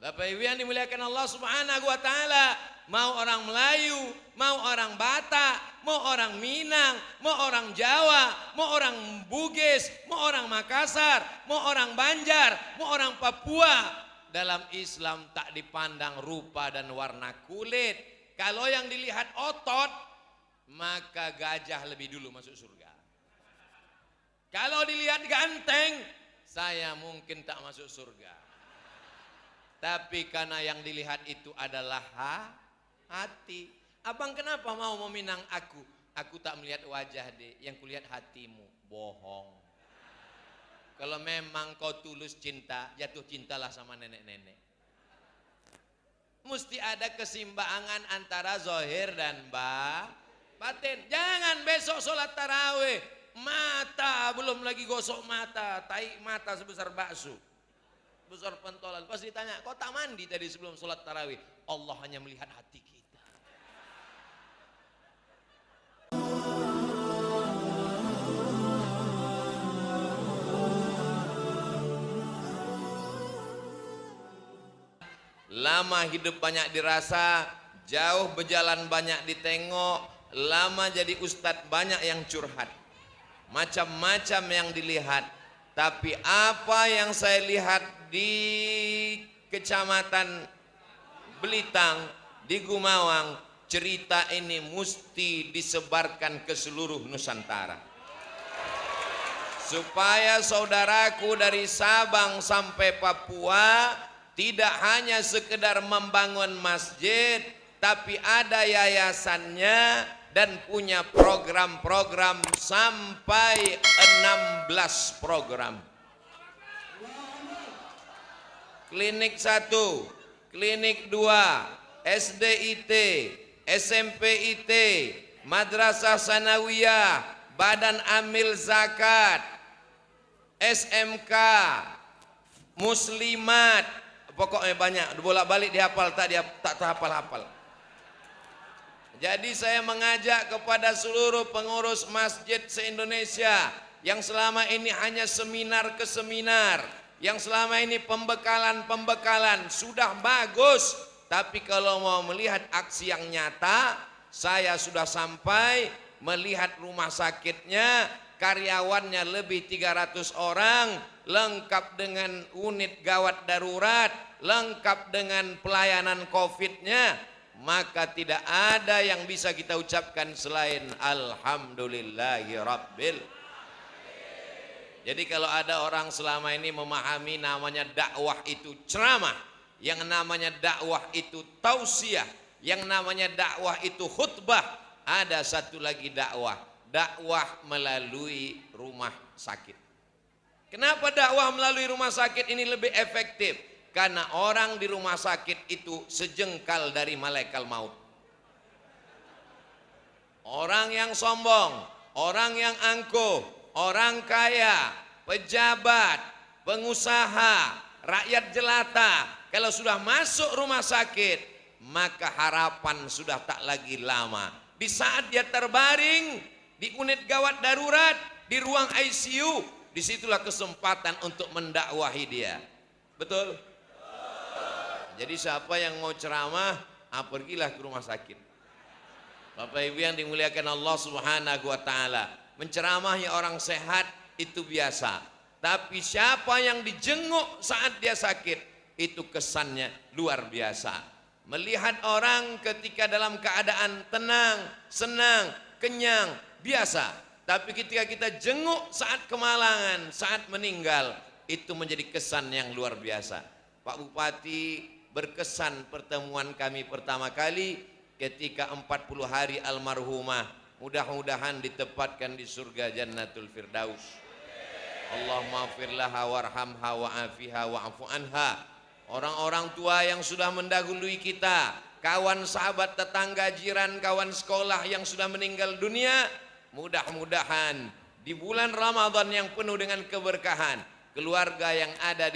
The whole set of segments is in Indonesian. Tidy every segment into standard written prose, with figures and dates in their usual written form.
Bapak Ibu yang dimuliakan Allah Subhanahu wa taala, mau orang Melayu, mau orang Batak, mau orang Minang, mau orang Jawa, mau orang Bugis, mau orang Makassar, mau orang Banjar, mau orang Papua, dalam Islam tak dipandang rupa dan warna kulit. Kalau yang dilihat otot, maka gajah lebih dulu masuk surga. Kalau dilihat ganteng, saya mungkin tak masuk surga. Tapi karena yang dilihat itu adalah hati. Abang kenapa mau meminang aku? Aku tak melihat wajah deh, yang kulihat hatimu. Bohong. Kalau memang kau tulus cinta, jatuh cintalah sama nenek-nenek. Mesti ada keseimbangan antara zahir dan batin. Jangan besok sholat tarawih, mata belum lagi gosok mata, tai mata sebesar bakso, besar pentolan. Pas ditanya, kau tak mandi tadi sebelum sholat tarawih? Allah hanya melihat hati kita. Lama hidup banyak dirasa, jauh berjalan banyak ditengok, lama jadi ustadz banyak yang curhat, macam-macam yang dilihat. Tapi apa yang saya lihat di Kecamatan Belitang, di Gumawang, cerita ini mesti disebarkan ke seluruh Nusantara, supaya saudaraku dari Sabang sampai Papua tidak hanya sekedar membangun masjid, tapi ada yayasannya dan punya program-program sampai 16 program. Klinik 1, klinik 2, SDIT, SMPIT, Madrasah Sanawiyah, Badan Amil Zakat, SMK, Muslimat, pokoknya banyak, bolak-balik dihafal, tak hafal-hafal. Jadi saya mengajak kepada seluruh pengurus masjid se-Indonesia yang selama ini hanya seminar ke seminar, yang selama ini pembekalan sudah bagus, tapi kalau mau melihat aksi yang nyata, saya sudah sampai melihat rumah sakitnya, karyawannya lebih 300 orang, lengkap dengan unit gawat darurat, lengkap dengan pelayanan COVID-nya. Maka tidak ada yang bisa kita ucapkan selain Alhamdulillahi Rabbil. Jadi kalau ada orang selama ini memahami namanya dakwah itu ceramah, yang namanya dakwah itu tausiah, yang namanya dakwah itu khutbah, ada satu lagi dakwah melalui rumah sakit. Kenapa dakwah melalui rumah sakit ini lebih efektif? Karena orang di rumah sakit itu sejengkal dari malaikat maut. Orang yang sombong, orang yang angkuh, orang kaya, pejabat, pengusaha, rakyat jelata, kalau sudah masuk rumah sakit, maka harapan sudah tak lagi lama. Di saat dia terbaring di unit gawat darurat, di ruang ICU, disitulah kesempatan untuk mendakwahi dia. Betul? Jadi siapa yang mau ceramah, pergilah ke rumah sakit. Bapak Ibu yang dimuliakan Allah Subhanahu wa taala, menceramahnya orang sehat itu biasa. Tapi siapa yang dijenguk saat dia sakit, itu kesannya luar biasa. Melihat orang ketika dalam keadaan tenang, senang, kenyang, biasa. Tapi ketika kita jenguk saat kemalangan, saat meninggal, itu menjadi kesan yang luar biasa. Pak Bupati, berkesan pertemuan kami pertama kali ketika 40 hari almarhumah, mudah-mudahan ditempatkan di surga Jannatul Firdaus. Allahumma firlaha warhamha wa'afiha wa'afu anha. Orang-orang tua yang sudah mendahului kita, kawan sahabat tetangga jiran, kawan sekolah yang sudah meninggal dunia, mudah-mudahan di bulan Ramadan yang penuh dengan keberkahan, keluarga yang ada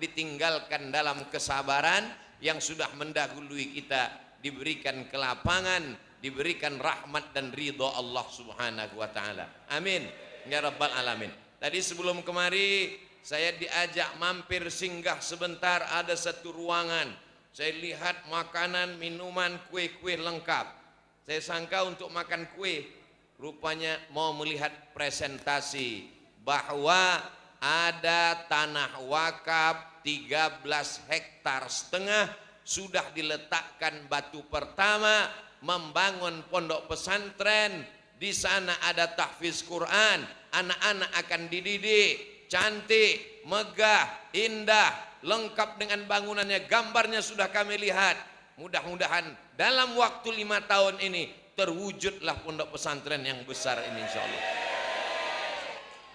ditinggalkan dalam kesabaran, yang sudah mendahului kita diberikan kelapangan, diberikan rahmat dan ridho Allah Subhanahu wa taala. Amin ya rabbal alamin. Tadi sebelum kemari saya diajak mampir singgah sebentar, ada satu ruangan. Saya lihat makanan, minuman, kue-kue lengkap. Saya sangka untuk makan kue, rupanya mau melihat presentasi bahwa ada tanah wakaf 13 hektar setengah sudah diletakkan batu pertama, membangun pondok pesantren. Di sana ada tahfiz Quran, anak-anak akan dididik, cantik, megah, indah, lengkap dengan bangunannya, gambarnya sudah kami lihat. Mudah-mudahan dalam waktu 5 tahun ini terwujudlah pondok pesantren yang besar ini insyaallah.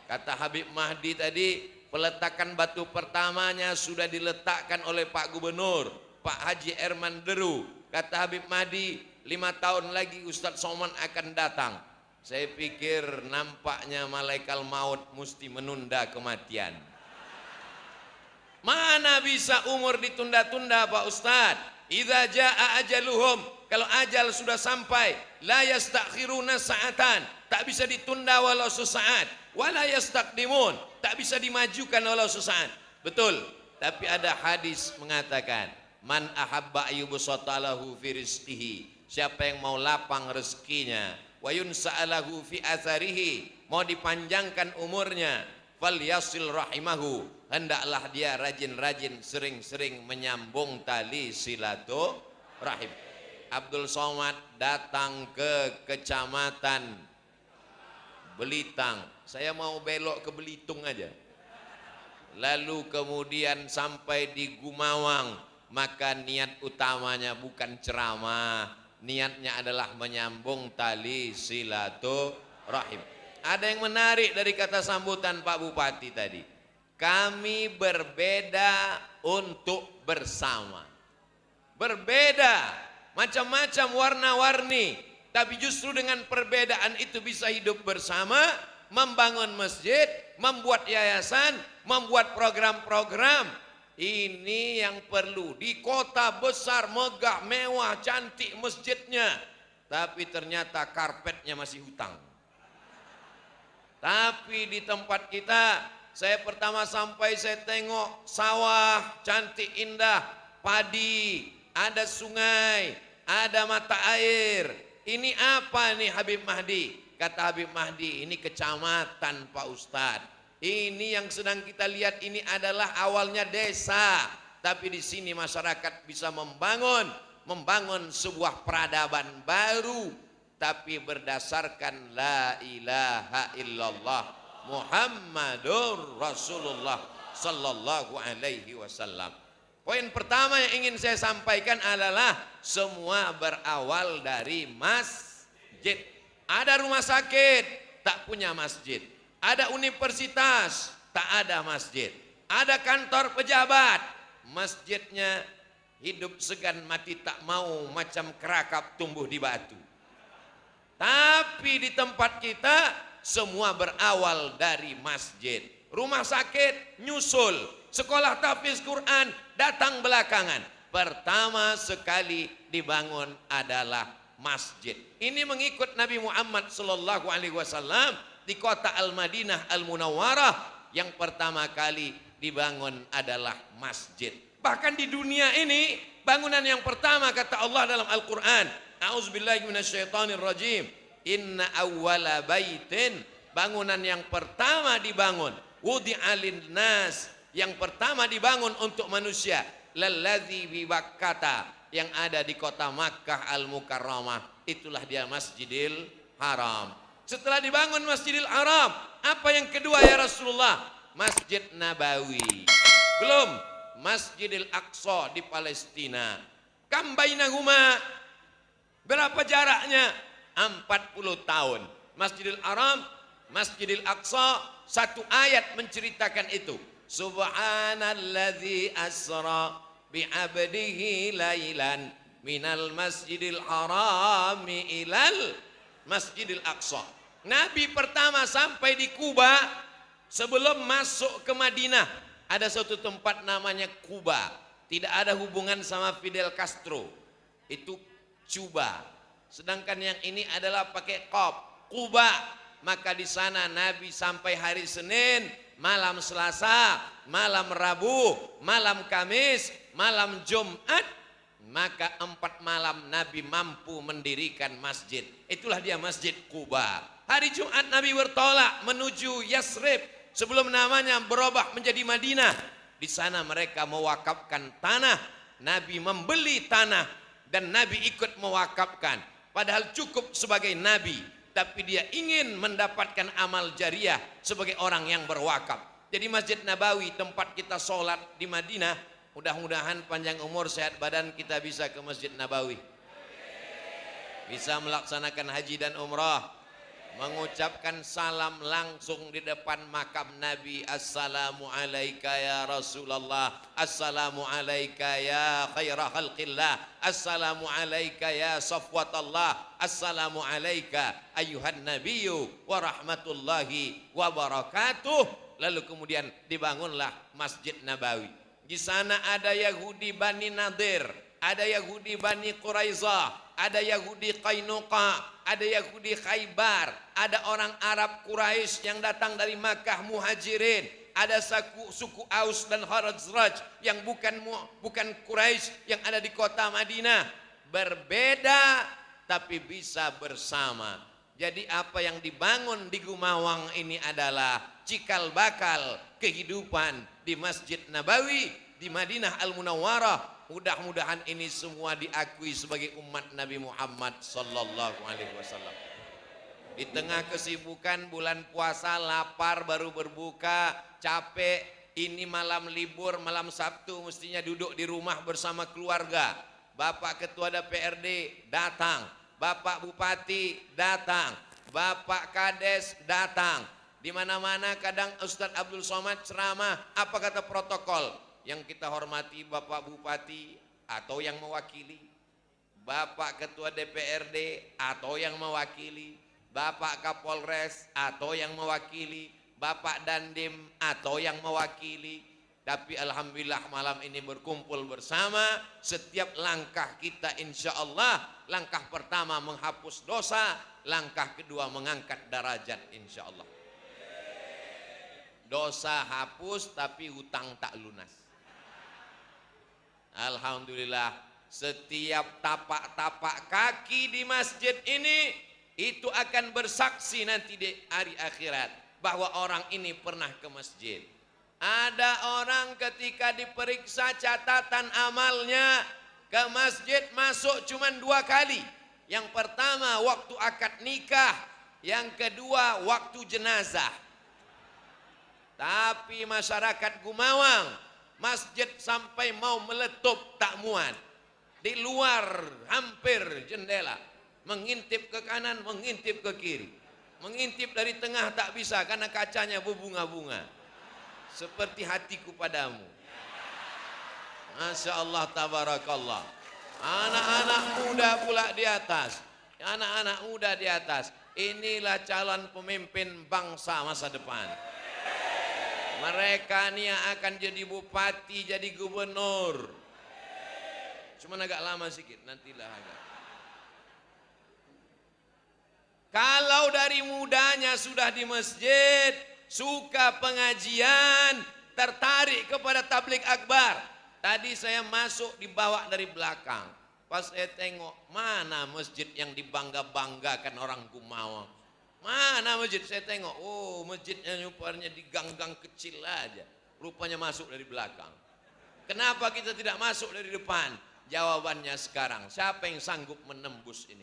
Kata Habib Mahdi tadi, peletakan batu pertamanya sudah diletakkan oleh Pak Gubernur, Pak Haji Erman Deru. Kata Habib Mahdi, 5 tahun lagi Ustadz Somad akan datang. Saya pikir nampaknya malaikat maut mesti menunda kematian. Mana bisa umur ditunda-tunda Pak Ustadz? Idza jaa ajaluhum, kalau ajal sudah sampai, la yastakhiruna sa'atan, tak bisa ditunda walau sesaat, wala yastaqdimun, tak bisa dimajukan walau sesaat. Betul, tapi ada hadis mengatakan, man ahabba ayyubsata lahu fi rizqihi, siapa yang mau lapang rezekinya, wa yunsa'alahu fi atharihi, mau dipanjangkan umurnya, falyasil rahimahu, hendaklah dia rajin-rajin sering-sering menyambung tali silaturahim. Abdul Somad datang ke kecamatan Belitang, saya mau belok ke Belitung aja, lalu kemudian sampai di Gumawang, maka niat utamanya bukan ceramah, niatnya adalah menyambung tali silaturahim. Ada yang menarik dari kata sambutan Pak Bupati tadi, kami berbeda untuk bersama. Berbeda, macam-macam warna-warni, tapi justru dengan perbedaan itu bisa hidup bersama, membangun masjid, membuat yayasan, membuat program-program. Ini yang perlu. Di kota besar, megah, mewah, cantik masjidnya, tapi ternyata karpetnya masih hutang. Tapi di tempat kita, saya pertama sampai saya tengok sawah cantik indah, padi, ada sungai, ada mata air. Ini apa nih Habib Mahdi? Kata Habib Mahdi, ini kecamatan Pak Ustadz. Ini yang sedang kita lihat ini adalah awalnya desa, tapi di sini masyarakat bisa membangun sebuah peradaban baru, tapi berdasarkan la ilaha illallah Muhammadur Rasulullah sallallahu alaihi wasallam. Poin pertama yang ingin saya sampaikan adalah semua berawal dari masjid. Ada rumah sakit, tak punya masjid. Ada universitas, tak ada masjid. Ada kantor pejabat, masjidnya hidup segan mati tak mau, macam kerakap tumbuh di batu. Tapi di tempat kita semua berawal dari masjid. Rumah sakit nyusul, sekolah tahfiz Quran datang belakangan. Pertama sekali dibangun adalah masjid. Ini mengikut Nabi Muhammad sallallahu alaihi wasallam di kota Al-Madinah Al-Munawwarah, yang pertama kali dibangun adalah masjid. Bahkan di dunia ini bangunan yang pertama kata Allah dalam Al-Quran, a'udzubillahi minasyaitonirrajim, inna awwala baitin, bangunan yang pertama dibangun, wudi'a linnas, yang pertama dibangun untuk manusia, lalladzi bi Bakkah, yang ada di kota Makkah Al-Mukarramah, itulah dia Masjidil Haram. Setelah dibangun Masjidil Haram, apa yang kedua ya Rasulullah? Masjid Nabawi. Belum, Masjidil Aqsa di Palestina. Kam bainahuma, berapa jaraknya? 40 tahun. Masjidil Haram, Masjidil Aqsa, satu ayat menceritakan itu. Subhanalladzi asra bi'abdihi lailan minal masjidil harami ilal masjidil aqsa. Nabi pertama sampai di Kuba sebelum masuk ke Madinah. Ada suatu tempat namanya Kuba. Tidak ada hubungan sama Fidel Castro. Itu Cuba. Sedangkan yang ini adalah pakai qaf, Kuba. Maka di sana Nabi sampai hari Senin, malam Selasa, malam Rabu, malam Kamis, malam Jumat, maka 4 malam Nabi mampu mendirikan masjid. Itulah dia Masjid Quba. Hari Jumat Nabi bertolak menuju Yasrib sebelum namanya berubah menjadi Madinah. Di sana mereka mewakafkan tanah. Nabi membeli tanah dan Nabi ikut mewakafkan. Padahal cukup sebagai Nabi, tapi dia ingin mendapatkan amal jariah sebagai orang yang berwakaf. Jadi Masjid Nabawi tempat kita sholat di Madinah, mudah-mudahan panjang umur sehat badan kita bisa ke Masjid Nabawi, bisa melaksanakan haji dan umrah, mengucapkan salam langsung di depan makam Nabi. Assalamu alayka ya Rasulullah, assalamu alayka ya khaira khalqillah, assalamu alayka ya safwatallah, assalamu alayka ayuhan nabiyyu wa rahmatullahi wa barakatuh. Lalu kemudian dibangunlah Masjid Nabawi. Di sana ada Yahudi Bani Nadir, ada Yahudi Bani Quraizah, ada Yahudi Qainuqa, ada Yahudi Khaybar, ada orang Arab Quraisy yang datang dari Makkah Muhajirin, ada suku Aus dan Khazraj yang bukan Quraisy yang ada di kota Madinah. Berbeda tapi bisa bersama. Jadi apa yang dibangun di Gumawang ini adalah cikal bakal kehidupan di Masjid Nabawi di Madinah Al-Munawwarah. Mudah-mudahan ini semua diakui sebagai umat Nabi Muhammad sallallahu alaihi wasallam. Di tengah kesibukan bulan puasa, lapar baru berbuka, capek, ini malam libur, malam Sabtu mestinya duduk di rumah bersama keluarga. Bapak Ketua DPRD datang, Bapak Bupati datang, Bapak Kades datang. Di mana-mana kadang Ustadz Abdul Somad ceramah, apa kata protokol? Yang kita hormati Bapak Bupati atau yang mewakili, Bapak Ketua DPRD atau yang mewakili, Bapak Kapolres atau yang mewakili, Bapak Dandim atau yang mewakili. Tapi alhamdulillah malam ini berkumpul bersama. Setiap langkah kita insya Allah, langkah pertama menghapus dosa, langkah kedua mengangkat derajat insya Allah. Dosa hapus tapi hutang tak lunas. Alhamdulillah, setiap tapak-tapak kaki di masjid ini itu akan bersaksi nanti di hari akhirat bahwa orang ini pernah ke masjid. Ada orang ketika diperiksa catatan amalnya ke masjid masuk cuma 2 kali. Yang pertama waktu akad nikah, yang kedua waktu jenazah. Tapi masyarakat Gumawang masjid sampai mau meletup tak muat. Di luar hampir jendela, mengintip ke kanan, mengintip ke kiri, mengintip dari tengah tak bisa karena kacanya berbunga-bunga. Seperti hatiku padamu. Masya Allah, tabarakallah. Anak-anak muda pula di atas, anak-anak muda di atas. Inilah calon pemimpin bangsa masa depan. Mereka nih yang akan jadi bupati, jadi gubernur. Cuma agak lama sedikit, nantilah agak. Kalau dari mudanya sudah di masjid, suka pengajian, tertarik kepada tabligh akbar. Tadi saya masuk dibawa dari belakang. Pas saya tengok, mana masjid yang dibangga-banggakan orang Gumawang. Mana masjid? Saya tengok, oh masjidnya rupanya di gang-gang kecil aja. Rupanya masuk dari belakang. Kenapa kita tidak masuk dari depan? Jawabannya sekarang, siapa yang sanggup menembus ini?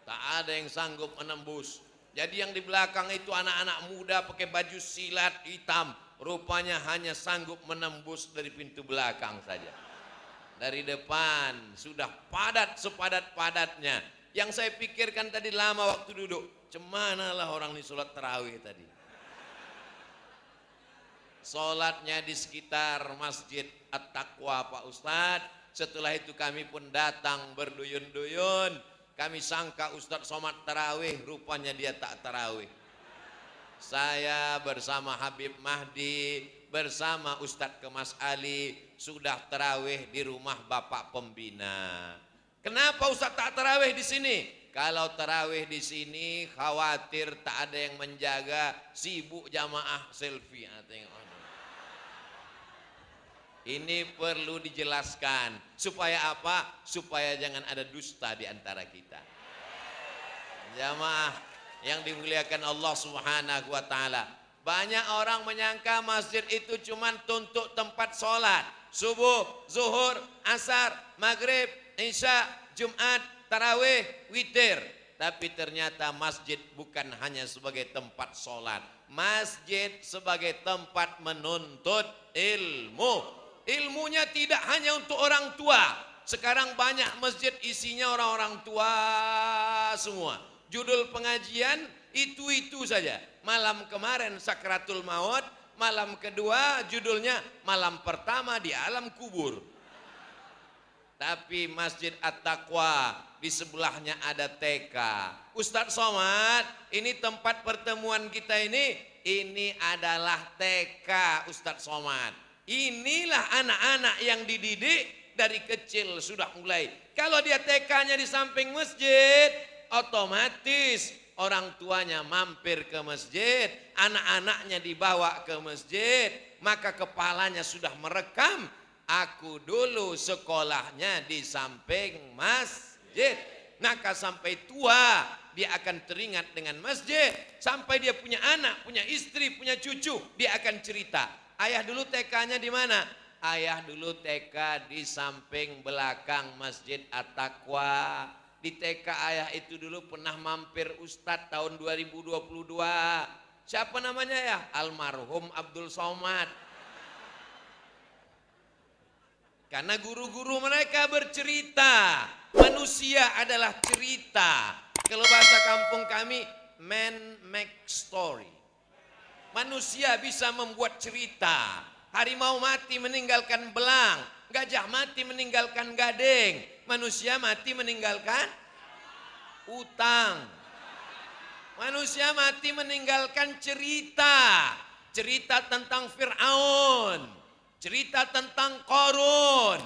Tak ada yang sanggup menembus. Jadi yang di belakang itu anak-anak muda pakai baju silat hitam. Rupanya hanya sanggup menembus dari pintu belakang saja. Dari depan sudah padat sepadat-padatnya. Yang saya pikirkan tadi lama waktu duduk, cemanalah orang ini sholat tarawih tadi. Sholatnya di sekitar Masjid At-Taqwa Pak Ustadz. Setelah itu kami pun datang berduyun-duyun. Kami sangka Ustadz Somad tarawih, rupanya dia tak tarawih. Saya bersama Habib Mahdi, bersama Ustadz Kemas Ali, sudah tarawih di rumah Bapak Pembina. Kenapa Ustaz tak tarawih di sini? Kalau tarawih di sini khawatir tak ada yang menjaga, sibuk jamaah selfie. Tengok. Ini perlu dijelaskan. Supaya apa? Supaya jangan ada dusta di antara kita. Jamaah yang dimuliakan Allah Subhanahu wa taala. Banyak orang menyangka masjid itu cuma untuk tempat sholat. Subuh, zuhur, asar, maghrib, isya, Jumat, tarawih, witir. Tapi ternyata masjid bukan hanya sebagai tempat sholat. Masjid sebagai tempat menuntut ilmu. Ilmunya tidak hanya untuk orang tua. Sekarang banyak masjid isinya orang-orang tua semua. Judul pengajian itu saja. Malam kemarin Sakratul Maut, malam kedua judulnya malam pertama di alam kubur. Tapi Masjid At-Taqwa di sebelahnya ada TK. Ustadz Somad, ini tempat pertemuan kita ini adalah TK Ustadz Somad. Inilah anak-anak yang dididik dari kecil sudah mulai. Kalau dia TK-nya di samping masjid, otomatis orang tuanya mampir ke masjid, anak-anaknya dibawa ke masjid, maka kepalanya sudah merekam. Aku dulu sekolahnya di samping masjid. Maka sampai tua dia akan teringat dengan masjid. Sampai dia punya anak, punya istri, punya cucu, dia akan cerita. Ayah dulu TK-nya di mana? Ayah dulu TK di samping belakang Masjid At-Taqwa. Di TK ayah itu dulu pernah mampir Ustadz tahun 2022. Siapa namanya ya? Almarhum Abdul Somad. Karena guru-guru mereka bercerita. Manusia adalah cerita. Kalau bahasa kampung kami, man make story. Manusia bisa membuat cerita. Harimau mati meninggalkan belang. Gajah mati meninggalkan gading. Manusia mati meninggalkan utang. Manusia mati meninggalkan cerita. Cerita tentang Fir'aun. Cerita tentang Qarun,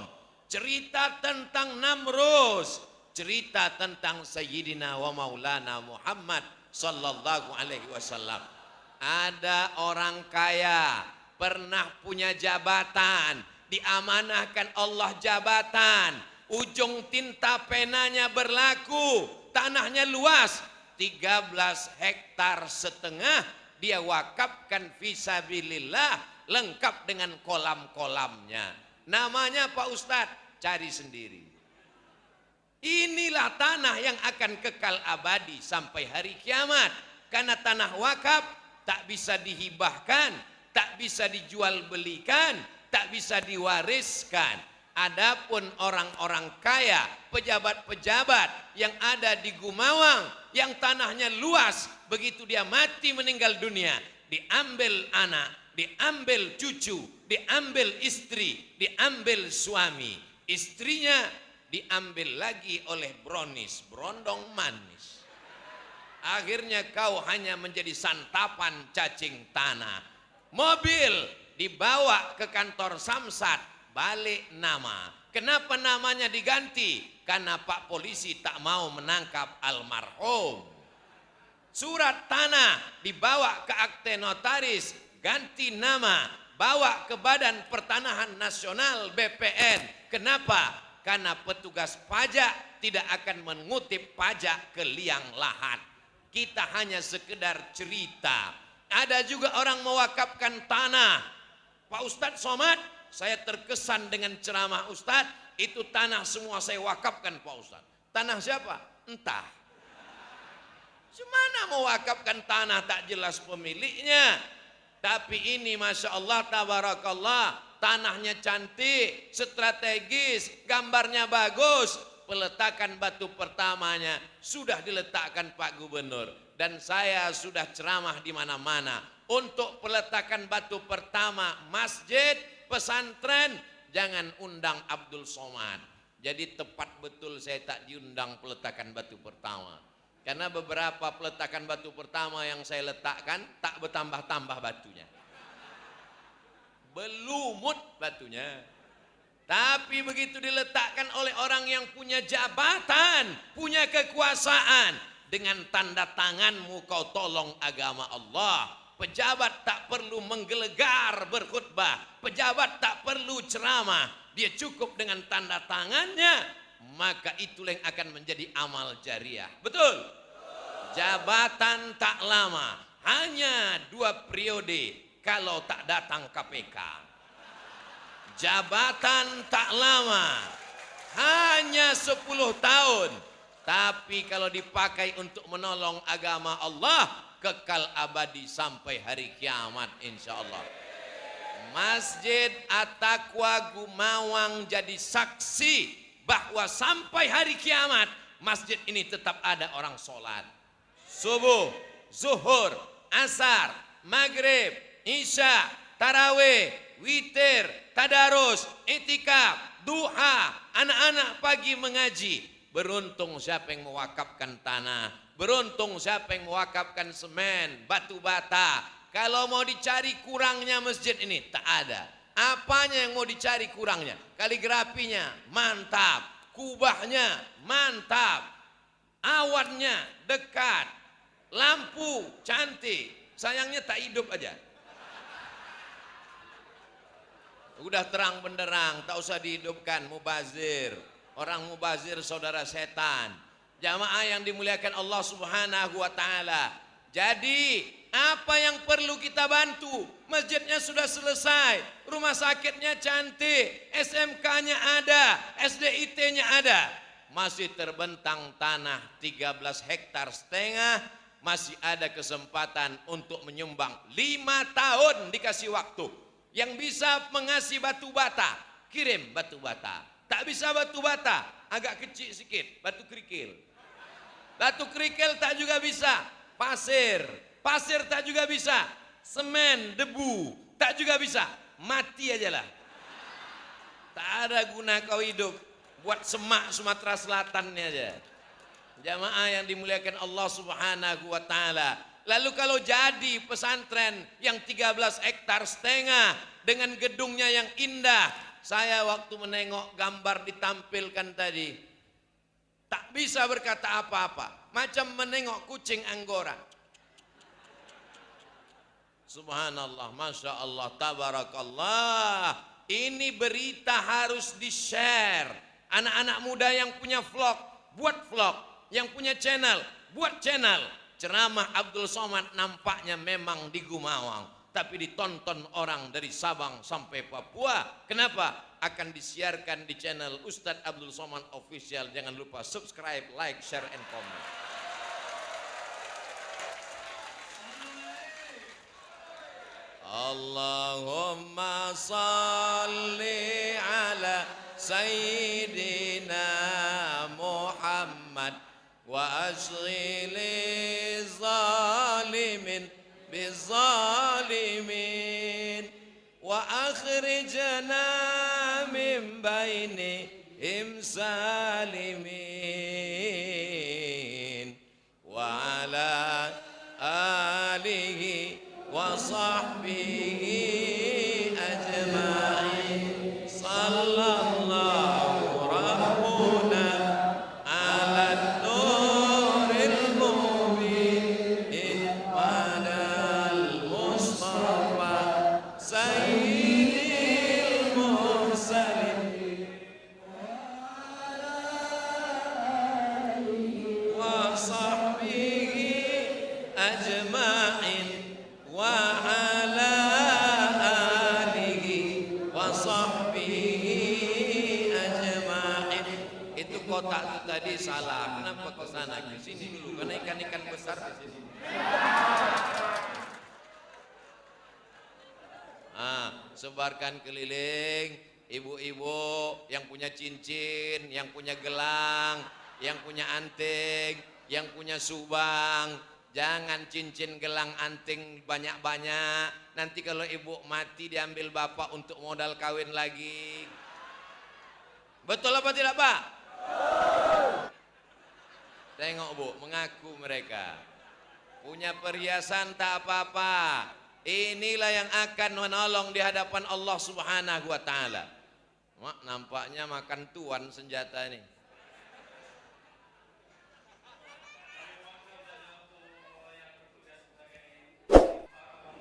cerita tentang Namrus, cerita tentang Sayyidina wa Maulana Muhammad sallallahu alaihi wasallam. Ada orang kaya, pernah punya jabatan, diamanahkan Allah jabatan, ujung tinta penanya berlaku, tanahnya luas, 13,5 hektar, dia wakafkan fisabilillah. Lengkap dengan kolam-kolamnya. Namanya Pak Ustadz, cari sendiri. Inilah tanah yang akan kekal abadi sampai hari kiamat. Karena tanah wakaf tak bisa dihibahkan, tak bisa dijual belikan, tak bisa diwariskan. Adapun orang-orang kaya, pejabat-pejabat yang ada di Gumawang, yang tanahnya luas, begitu dia mati meninggal dunia, diambil anak, diambil cucu, diambil istri, diambil suami. Istrinya diambil lagi oleh berondong manis. Akhirnya kau hanya menjadi santapan cacing tanah. Mobil dibawa ke kantor Samsat, balik nama. Kenapa namanya diganti? Karena Pak Polisi tak mau menangkap almarhum. Surat tanah dibawa ke akte notaris, ganti nama, bawa ke Badan Pertanahan Nasional BPN. Kenapa? Karena petugas pajak tidak akan mengutip pajak ke liang lahat. Kita hanya sekedar cerita. Ada juga orang mewakafkan tanah. Pak Ustadz Somad, saya terkesan dengan ceramah Ustadz. Itu tanah semua saya wakafkan Pak Ustadz. Tanah siapa? Entah. Semana mewakafkan tanah tak jelas pemiliknya. Tapi ini Masya Allah tabarakallah, tanahnya cantik, strategis, gambarnya bagus. Peletakan batu pertamanya sudah diletakkan Pak Gubernur. Dan saya sudah ceramah di mana-mana. Untuk peletakan batu pertama masjid, pesantren, jangan undang Abdul Somad. Jadi tepat betul saya tak diundang peletakan batu pertama. Karena beberapa peletakan batu pertama yang saya letakkan tak bertambah-tambah batunya. Belumut batunya. Tapi begitu diletakkan oleh orang yang punya jabatan, punya kekuasaan, dengan tanda tanganmu kau tolong agama Allah. Pejabat tak perlu menggelegar berkhutbah, pejabat tak perlu ceramah, dia cukup dengan tanda tangannya, maka itulah yang akan menjadi amal jariah. Betul? Jabatan tak lama, hanya 2 periode kalau tak datang KPK. Jabatan tak lama, hanya 10 tahun, tapi kalau dipakai untuk menolong agama Allah, kekal abadi sampai hari kiamat insya Allah. Masjid At-Taqwa Gumawang jadi saksi bahwa sampai hari kiamat masjid ini tetap ada orang sholat subuh, zuhur, asar, maghrib, isya, tarawih, witir, tadarus, itikaf, duha, anak-anak pagi mengaji. Beruntung siapa yang mewakafkan tanah, beruntung siapa yang mewakafkan semen, batu bata. Kalau mau dicari kurangnya masjid ini, tak ada. Apanya yang mau dicari kurangnya? Kaligrafinya mantap, kubahnya mantap, awannya dekat, lampu cantik, sayangnya tak hidup aja. Udah terang benderang, tak usah dihidupkan, mubazir. Orang mubazir saudara setan. Jamaah yang dimuliakan Allah Subhanahu wa taala. Jadi, apa yang perlu kita bantu? Masjidnya sudah selesai, rumah sakitnya cantik, SMK-nya ada, SDIT-nya ada. Masih terbentang tanah 13,5 hektar, masih ada kesempatan untuk menyumbang. 5 tahun dikasih waktu. Yang bisa mengasih batu bata, kirim batu bata. Tak bisa batu bata, agak kecil sedikit, batu kerikil. Batu kerikil tak juga bisa. Pasir tak juga bisa. Semen, debu, tak juga bisa. Mati aja lah. Tak ada guna kau hidup. Buat semak Sumatera Selatannya aja. Jamaah yang dimuliakan Allah Subhanahu wa taala. Lalu kalau jadi pesantren yang 13,5 hektar dengan gedungnya yang indah. Saya waktu menengok gambar ditampilkan tadi, tak bisa berkata apa-apa. Macam menengok kucing Anggora. Subhanallah, Masya Allah, Tabarakallah. Ini berita harus di-share. Anak-anak muda yang punya vlog, buat vlog. Yang punya channel, buat channel. Ceramah Abdul Somad nampaknya memang di Gumawang, tapi ditonton orang dari Sabang sampai Papua. Kenapa? Akan disiarkan di channel Ustadz Abdul Somad Official. Jangan lupa subscribe, like, share, and comment. Allahumma salli ala Sayyidina Muhammad wa ashghili zalimin bizalimin wa akhrijna min bainihim salimin wa ala alihi wa sahbihi ajma'in. Sallallahu rabbuna ala nuril mubin madal mustafa sayyidil mursalin wa sahbihi ajma'in wa ala alihi wa sahbihi ajma'in. Itu kotak itu tadi salah. Kenapa ke sana ke sini dulu? Karena ikan-ikan besar di sini. Sebarkan keliling ibu-ibu yang punya cincin, yang punya gelang, yang punya anting, yang punya subang. Jangan cincin, gelang, anting banyak-banyak. Nanti kalau ibu mati diambil bapak untuk modal kawin lagi. Betul apa tidak, Pak? Tengok, Bu, mengaku mereka. Punya perhiasan tak apa-apa. Inilah yang akan menolong di hadapan Allah Subhanahu wa taala. Mak, nampaknya makan tuan senjata ini.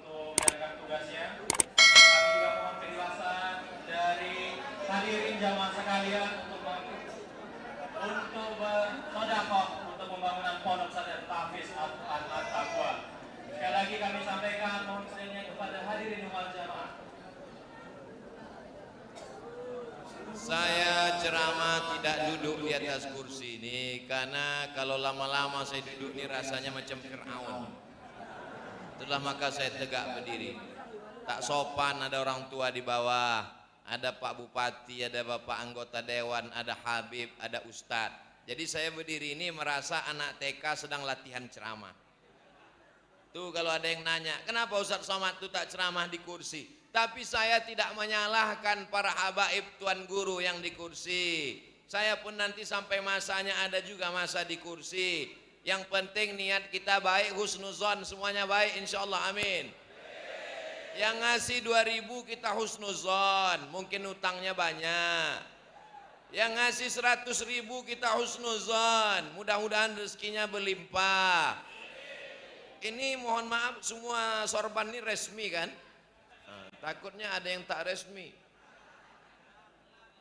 Untuk menjalankan tugasnya, kami juga mohon penjelasan dari hadirin jamaah sekalian untuk bersedekah untuk pembangunan pondok pesantren Tahfiz Al-Quran At-Taqwa. Sekali lagi kami sampaikan mohon kesediaannya kepada hadirin wal jamaah. Saya ceramah tidak duduk di atas kursi ini karena kalau lama-lama saya duduk ini rasanya macam Fir'aun. Itulah maka saya tegak berdiri. Tak sopan ada orang tua di bawah, ada Pak Bupati, ada Bapak anggota dewan, ada Habib, ada Ustadz. Jadi saya berdiri ini merasa anak TK sedang latihan ceramah. Tuh kalau ada yang nanya, kenapa Ustadz Somad tuh tak ceramah di kursi? Tapi saya tidak menyalahkan para habaib tuan guru yang di kursi. Saya pun nanti sampai masanya ada juga masa di kursi. Yang penting niat kita baik, husnuzon, semuanya baik insyaallah, amin. Yang ngasih 2.000 kita husnuzon, mungkin utangnya banyak. Yang ngasih 100.000 kita husnuzon, mudah-mudahan rezekinya berlimpah. Ini mohon maaf semua sorban ini resmi kan? Takutnya ada yang tak resmi.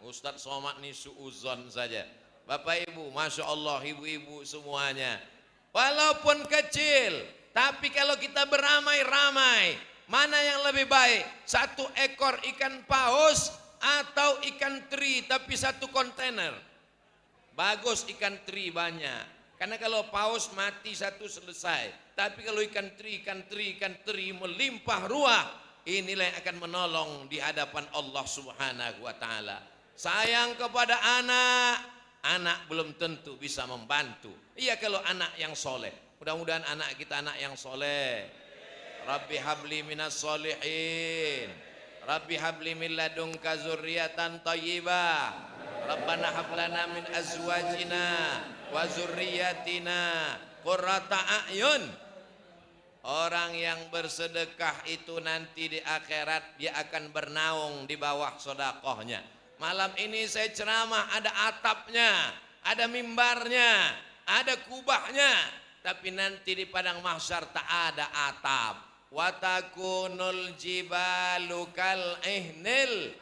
Ustadz Somad ini suuzon saja. Bapak ibu, masya Allah, ibu-ibu semuanya. Walaupun kecil, tapi kalau kita beramai-ramai, mana yang lebih baik? 1 ekor ikan paus atau ikan teri tapi 1 kontainer? Bagus ikan teri banyak. Karena kalau paus mati 1 selesai. Tapi kalau ikan teri melimpah ruah, inilah yang akan menolong di hadapan Allah Subhanahu wa taala. Sayang kepada anak, anak belum tentu bisa membantu. Iya kalau anak yang soleh. Mudah-mudahan anak kita anak yang soleh. Rabbi habli minas solihin. Rabbi habli min ladunka zurriyatan thayyibah. Rabbana hab lana min azwajina wa zurriyyatina qurrata a'yun. Orang yang bersedekah itu nanti di akhirat dia akan bernaung di bawah sedekahnya. Malam ini saya ceramah ada atapnya, ada mimbarnya, ada kubahnya, tapi nanti di padang mahsyar tak ada atap. Wa takunul jibalu kal ihnil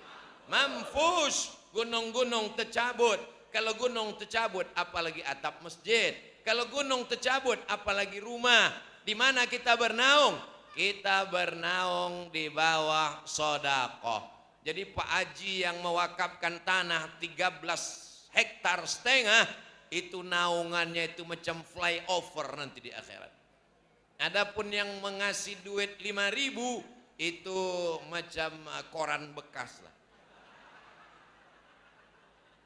manfush. Gunung-gunung tercabut. Kalau gunung tercabut apalagi atap masjid. Kalau gunung tercabut apalagi rumah. Di mana kita bernaung? Kita bernaung di bawah sedekah. Jadi Pak Haji yang mewakafkan tanah 13 hektar setengah, itu naungannya itu macam flyover nanti di akhirat. Adapun yang mengasih duit 5.000 itu macam koran bekas lah.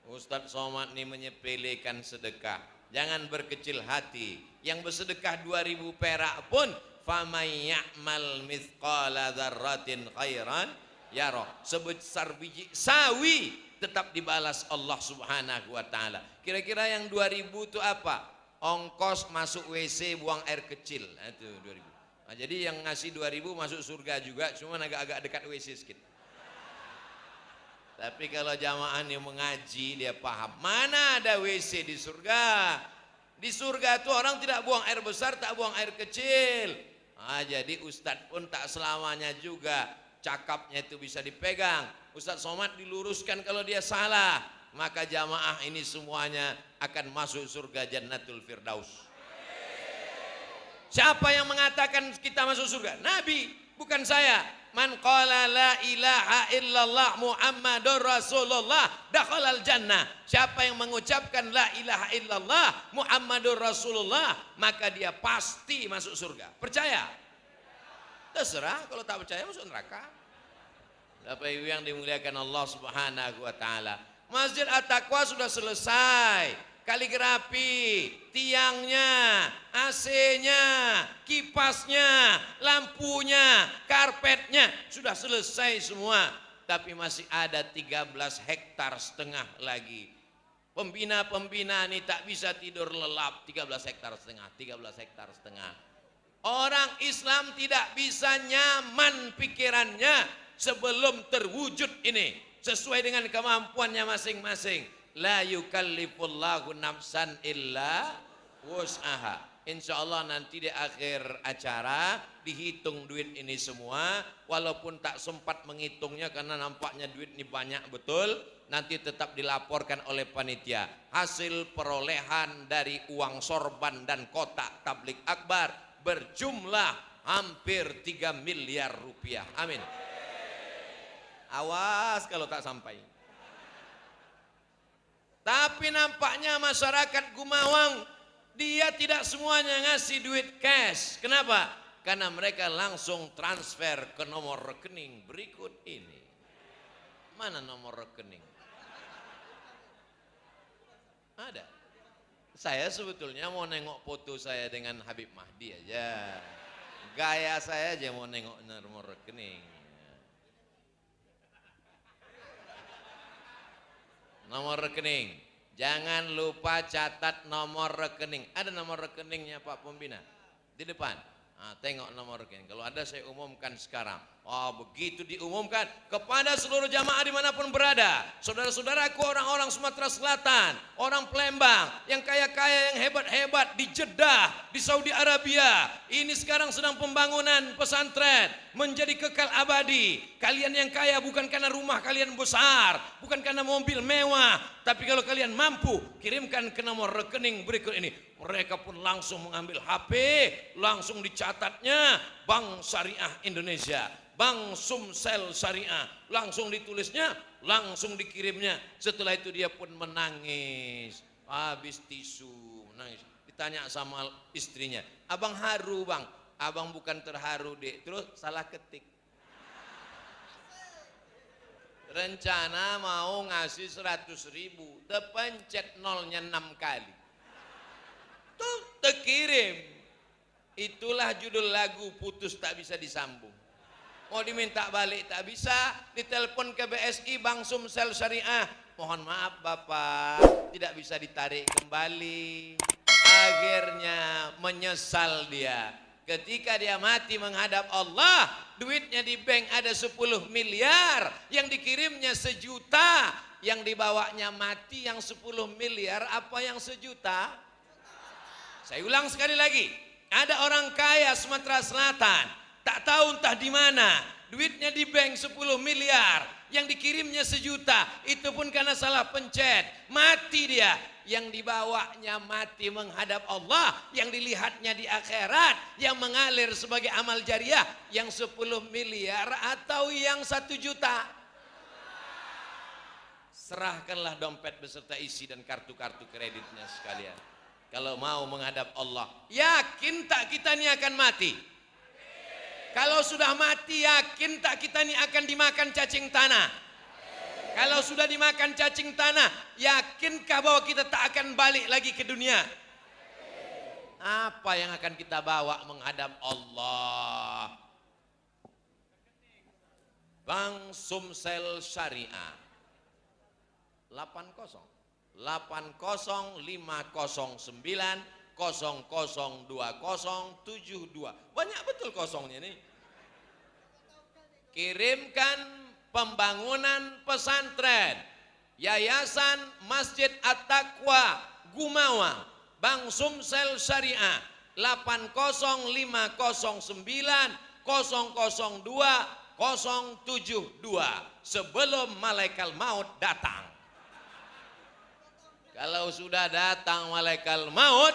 Ustadz Somad ini menyepelekan sedekah. Jangan berkecil hati. Yang bersedekah 2.000 perak pun famay ya'mal mithqala dzarratin khairan yarah. Sebesar biji sawi tetap dibalas Allah Subhanahu wa taala. Kira-kira yang 2.000 itu apa? Ongkos masuk WC buang air kecil. Nah, itu 2.000. Nah, jadi yang ngasih 2.000 masuk surga juga, cuma agak-agak dekat WC sedikit. Tapi kalau jamaah yang mengaji dia paham, mana ada WC di surga? Di surga itu orang tidak buang air besar, tak buang air kecil. Nah, jadi Ustadz pun tak selamanya juga cakapnya itu bisa dipegang. Ustadz Somad diluruskan kalau dia salah, maka jamaah ini semuanya akan masuk surga Jannatul Firdaus. Siapa yang mengatakan kita masuk surga? Nabi, bukan saya. Man qala la ilaha illallah Muhammadur Rasulullah dakhalal jannah. Siapa yang mengucapkan la ilaha illallah Muhammadur Rasulullah, maka dia pasti masuk surga. Percaya? Terserah, kalau tak percaya masuk neraka. Bapak Ibu yang dimuliakan Allah Subhanahu wa taala. Masjid At-Taqwa sudah selesai. Kaligrafi, tiangnya, AC-nya, kipasnya, lampunya, karpetnya sudah selesai semua. Tapi masih ada 13 hektar setengah lagi. Pembina-pembina ini tak bisa tidur lelap. 13 hektar setengah, 13 hektar setengah. Orang Islam tidak bisa nyaman pikirannya sebelum terwujud ini sesuai dengan kemampuannya masing-masing. La yukallifullahu nafsan illa wus'aha. Insya Allah nanti di akhir acara dihitung duit ini semua, walaupun tak sempat menghitungnya karena nampaknya duit ini banyak betul, nanti tetap dilaporkan oleh panitia. Hasil perolehan dari uang sorban dan kotak tablik akbar berjumlah hampir 3 miliar rupiah. Amin. Awas kalau tak sampai. Tapi nampaknya masyarakat Gumawang, dia tidak semuanya ngasih duit cash. Kenapa? Karena mereka langsung transfer ke nomor rekening berikut ini. Mana nomor rekening? Ada. Saya sebetulnya mau nengok foto saya dengan Habib Mahdi aja. Gaya saya aja mau nengok nomor rekening. Nomor rekening. Jangan lupa catat nomor rekening. Ada nomor rekeningnya Pak Pembina di depan. Nah, tengok nomor rekening. Kalau ada saya umumkan sekarang. Oh, begitu diumumkan kepada seluruh jamaah dimanapun berada. Saudara-saudaraku orang-orang Sumatera Selatan, orang Palembang, yang kaya-kaya, yang hebat-hebat di Jeddah, di Saudi Arabia. Ini sekarang sedang pembangunan pesantren menjadi kekal abadi. Kalian yang kaya bukan karena rumah kalian besar, bukan karena mobil mewah, tapi kalau kalian mampu kirimkan ke nomor rekening berikut ini. Mereka pun langsung mengambil HP, langsung dicatatnya Bank Syariah Indonesia, Bank Sumsel Syariah, langsung ditulisnya, langsung dikirimnya. Setelah itu dia pun menangis, habis tisu, menangis. Ditanya sama istrinya, abang haru bang? Abang bukan terharu dek, terus salah ketik. Rencana mau ngasih 100.000, terpencet nolnya 6 kali. Tuh terkirim. Itulah judul lagu Putus Tak Bisa Disambung. Mau diminta balik tak bisa, ditelepon ke BSI Bank Sumsel Syariah. Mohon maaf Bapak, tidak bisa ditarik kembali. Akhirnya menyesal dia. Ketika dia mati menghadap Allah, duitnya di bank ada 10 miliar, yang dikirimnya 1 juta, yang dibawanya mati yang 10 miliar, apa yang 1 juta? Saya ulang sekali lagi, ada orang kaya Sumatera Selatan, tak tahu entah di mana, duitnya di bank 10 miliar, yang dikirimnya 1 juta, itu pun karena salah pencet, mati dia. Yang dibawanya mati menghadap Allah, yang dilihatnya di akhirat, yang mengalir sebagai amal jariah, yang 10 miliar atau yang 1 juta. Serahkanlah dompet beserta isi dan kartu-kartu kreditnya sekalian. Kalau mau menghadap Allah, yakin tak kita ini akan mati? Kalau sudah mati, yakin tak kita ini akan dimakan cacing tanah? Kalau sudah dimakan cacing tanah, yakinkah bahwa kita tak akan balik lagi ke dunia? Apa yang akan kita bawa menghadap Allah? Bank Sumsel Syariah 80 509 002072. Banyak betul kosongnya nih. Kirimkan pembangunan pesantren Yayasan Masjid At-Taqwa Gumawang, Bank Sumsel Syariah 80509002072 sebelum malaikat maut datang. Kalau sudah datang malaikat maut,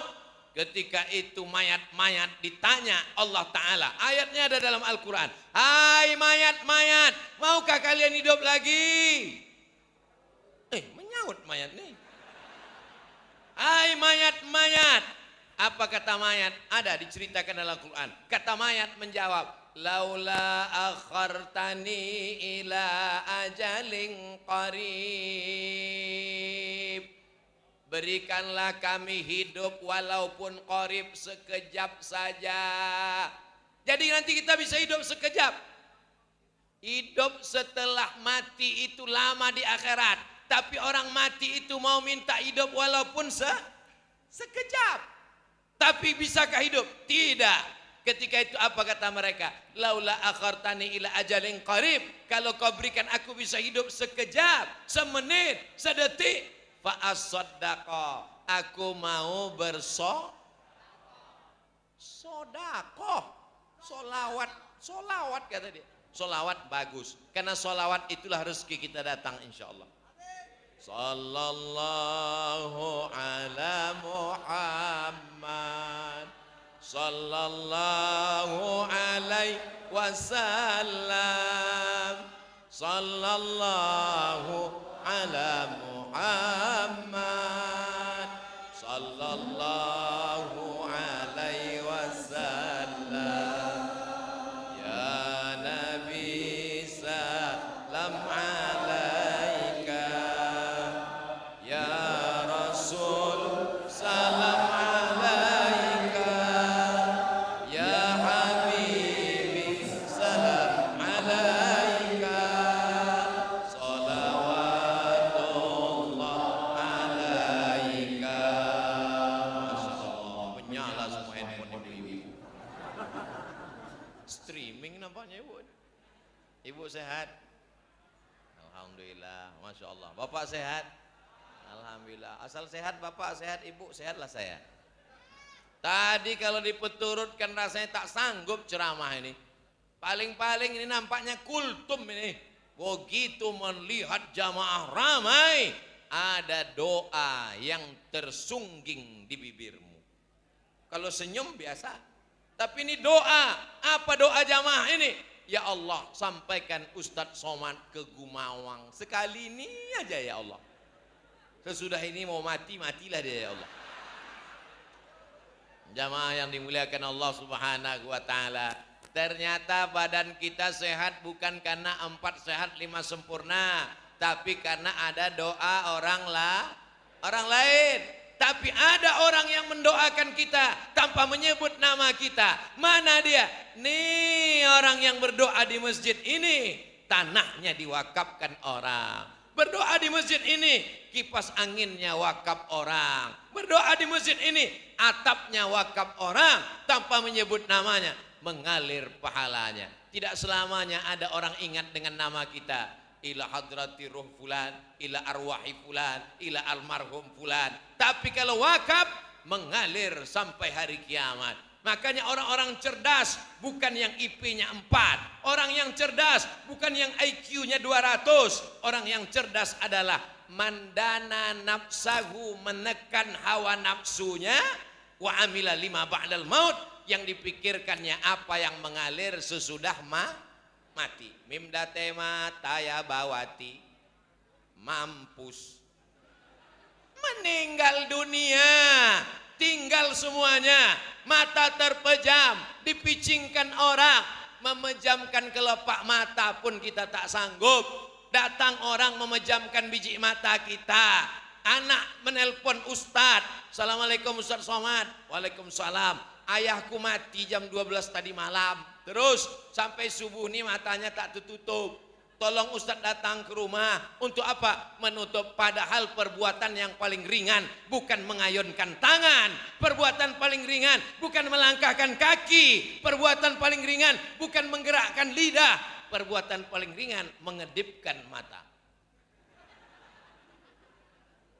ketika itu mayat-mayat ditanya Allah Ta'ala. Ayatnya ada dalam Al-Quran. Hai mayat-mayat, maukah kalian hidup lagi? Menyaut mayat nih. Hai mayat-mayat. Apa kata mayat? Ada diceritakan dalam Al-Quran. Kata mayat menjawab, laula akhartani ila ajalin qarib. Berikanlah kami hidup walaupun qarib, sekejap saja. Jadi nanti kita bisa hidup sekejap. Hidup setelah mati itu lama di akhirat. Tapi orang mati itu mau minta hidup walaupun sekejap. Tapi bisakah hidup? Tidak. Ketika itu apa kata mereka? Laula akhartani ila ajalin qarib. Kalau kau berikan aku bisa hidup sekejap, semenit, sedetik. Fa as-saddaqa. Aku mau bersodakoh. Solawat kata dia. Solawat bagus. Karena solawat itulah rezeki kita datang insya Allah. Sallallahu ala Muhammad. Sallallahu alaihi wasallam. Sallallahu ala Muhammad. Sallallahu alaihi wasallam. Ya Nabi salam alaika. Ya Rasul salam alaika. Ya Habibi salam alaika. Salawatullah alaika. Masya Allah, menyala semua handphone ibu-ibu. Streaming nampaknya ibu. Ibu sehat? Alhamdulillah, Masya Allah. Bapak sehat? Alhamdulillah. Asal sehat Bapak, sehat Ibu, sehatlah saya. Tadi kalau dipeturutkan rasanya tak sanggup ceramah ini. Paling-paling ini nampaknya kultum ini. Begitu melihat jamaah ramai, ada doa yang tersungging di bibirmu. Kalau senyum biasa, tapi ini doa. Apa doa jamaah ini? Ya Allah, sampaikan Ustadz Somad ke Gumawang. Sekali ini aja ya Allah. Sesudah ini mau mati, matilah dia ya Allah. Jamaah yang dimuliakan Allah Subhanahu wa ta'ala. Ternyata badan kita sehat bukan karena 4 sehat 5 sempurna. Tapi karena ada doa orang lain. Tapi ada orang yang mendoakan kita tanpa menyebut nama kita. Mana dia? Nih orang yang berdoa di masjid ini, tanahnya diwakafkan orang. Berdoa di masjid ini, kipas anginnya wakaf orang. Berdoa di masjid ini, atapnya wakaf orang tanpa menyebut namanya, mengalir pahalanya. Tidak selamanya ada orang ingat dengan nama kita. Ila hadrati ruh fulan, ila arwahi fulan, ila almarhum fulan. Tapi kalau wakaf mengalir sampai hari kiamat. Makanya orang-orang cerdas bukan yang IP-nya 4. Orang yang cerdas bukan yang IQ-nya 200. Orang yang cerdas adalah mandana nafsahu, menekan hawa nafsunya, wa amila lima ba'dal maut, yang dipikirkannya apa yang mengalir sesudah mati. Mimdatema taya bawati, mampus, meninggal dunia, tinggal semuanya, mata terpejam, dipicingkan orang, memejamkan kelopak mata pun kita tak sanggup. Datang orang memejamkan biji mata kita. Anak menelpon Ustadz, Assalamualaikum Ustadz Somad. Waalaikumsalam. Ayahku mati jam 12 tadi malam. Terus sampai subuh ini matanya tak tertutup. Tolong Ustadz datang ke rumah. Untuk apa? Menutup. Padahal perbuatan yang paling ringan bukan mengayunkan tangan. Perbuatan paling ringan bukan melangkahkan kaki. Perbuatan paling ringan bukan menggerakkan lidah. Perbuatan paling ringan mengedipkan mata.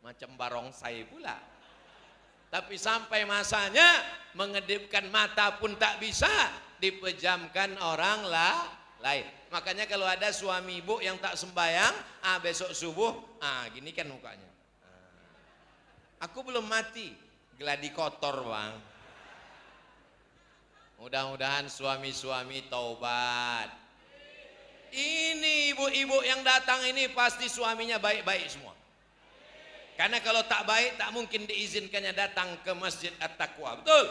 Macam barongsai pula. Tapi sampai masanya mengedipkan mata pun tak bisa, dipejamkan orang lain. Makanya kalau ada suami ibu yang tak sembahyang, besok subuh, gini kan mukanya. Aku belum mati, geladi kotor bang. Mudah-mudahan suami-suami taubat. Ini ibu-ibu yang datang ini pasti suaminya baik-baik semua. Karena kalau tak baik tak mungkin diizinkannya datang ke Masjid At-Taqwa. Betul?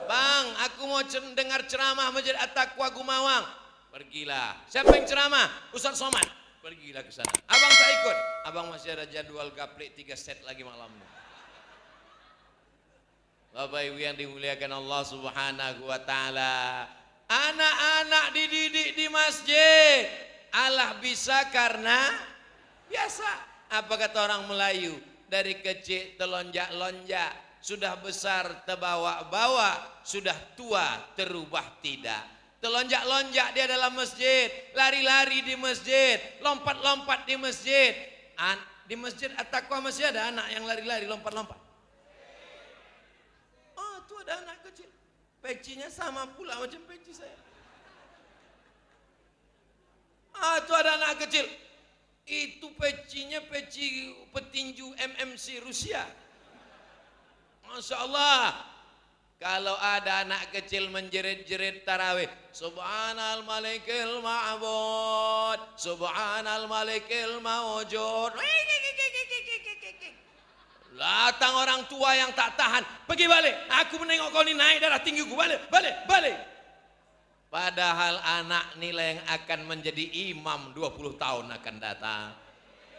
Bang, aku mau dengar ceramah Masjid At-Taqwa Gumawang. Pergilah. Siapa yang ceramah? Ustadz Somad. Pergilah ke sana. Abang tak ikut. Abang masih ada jadwal gaplek 3 set lagi malam. Bapak Ibu yang dimuliakan Allah Subhanahu wa taala. Anak-anak dididik di masjid. Allah bisa karena biasa. Apa kata orang Melayu? Dari kecil telonjak-lonjak, sudah besar terbawa-bawa, sudah tua terubah tidak. Terlonjak-lonjak dia dalam masjid, lari-lari di masjid, lompat-lompat di masjid. Di masjid At-Taqwa masih ada anak yang lari-lari, lompat-lompat. Oh, itu ada anak kecil. Pecinya sama pula macam peci saya. Ah, itu ada anak kecil. Itu pecinya peci petinju MMC Rusia. Masya Allah. Kalau ada anak kecil menjerit-jerit tarawih, Subhanal Malikil Ma'bud, Subhanal Malikil Mawjud. Datang orang tua yang tak tahan, pergi balik. Aku menengok kau ni naik darah tinggi ku, balik, balik, balik. Padahal anak nilai yang akan menjadi imam 20 tahun akan datang.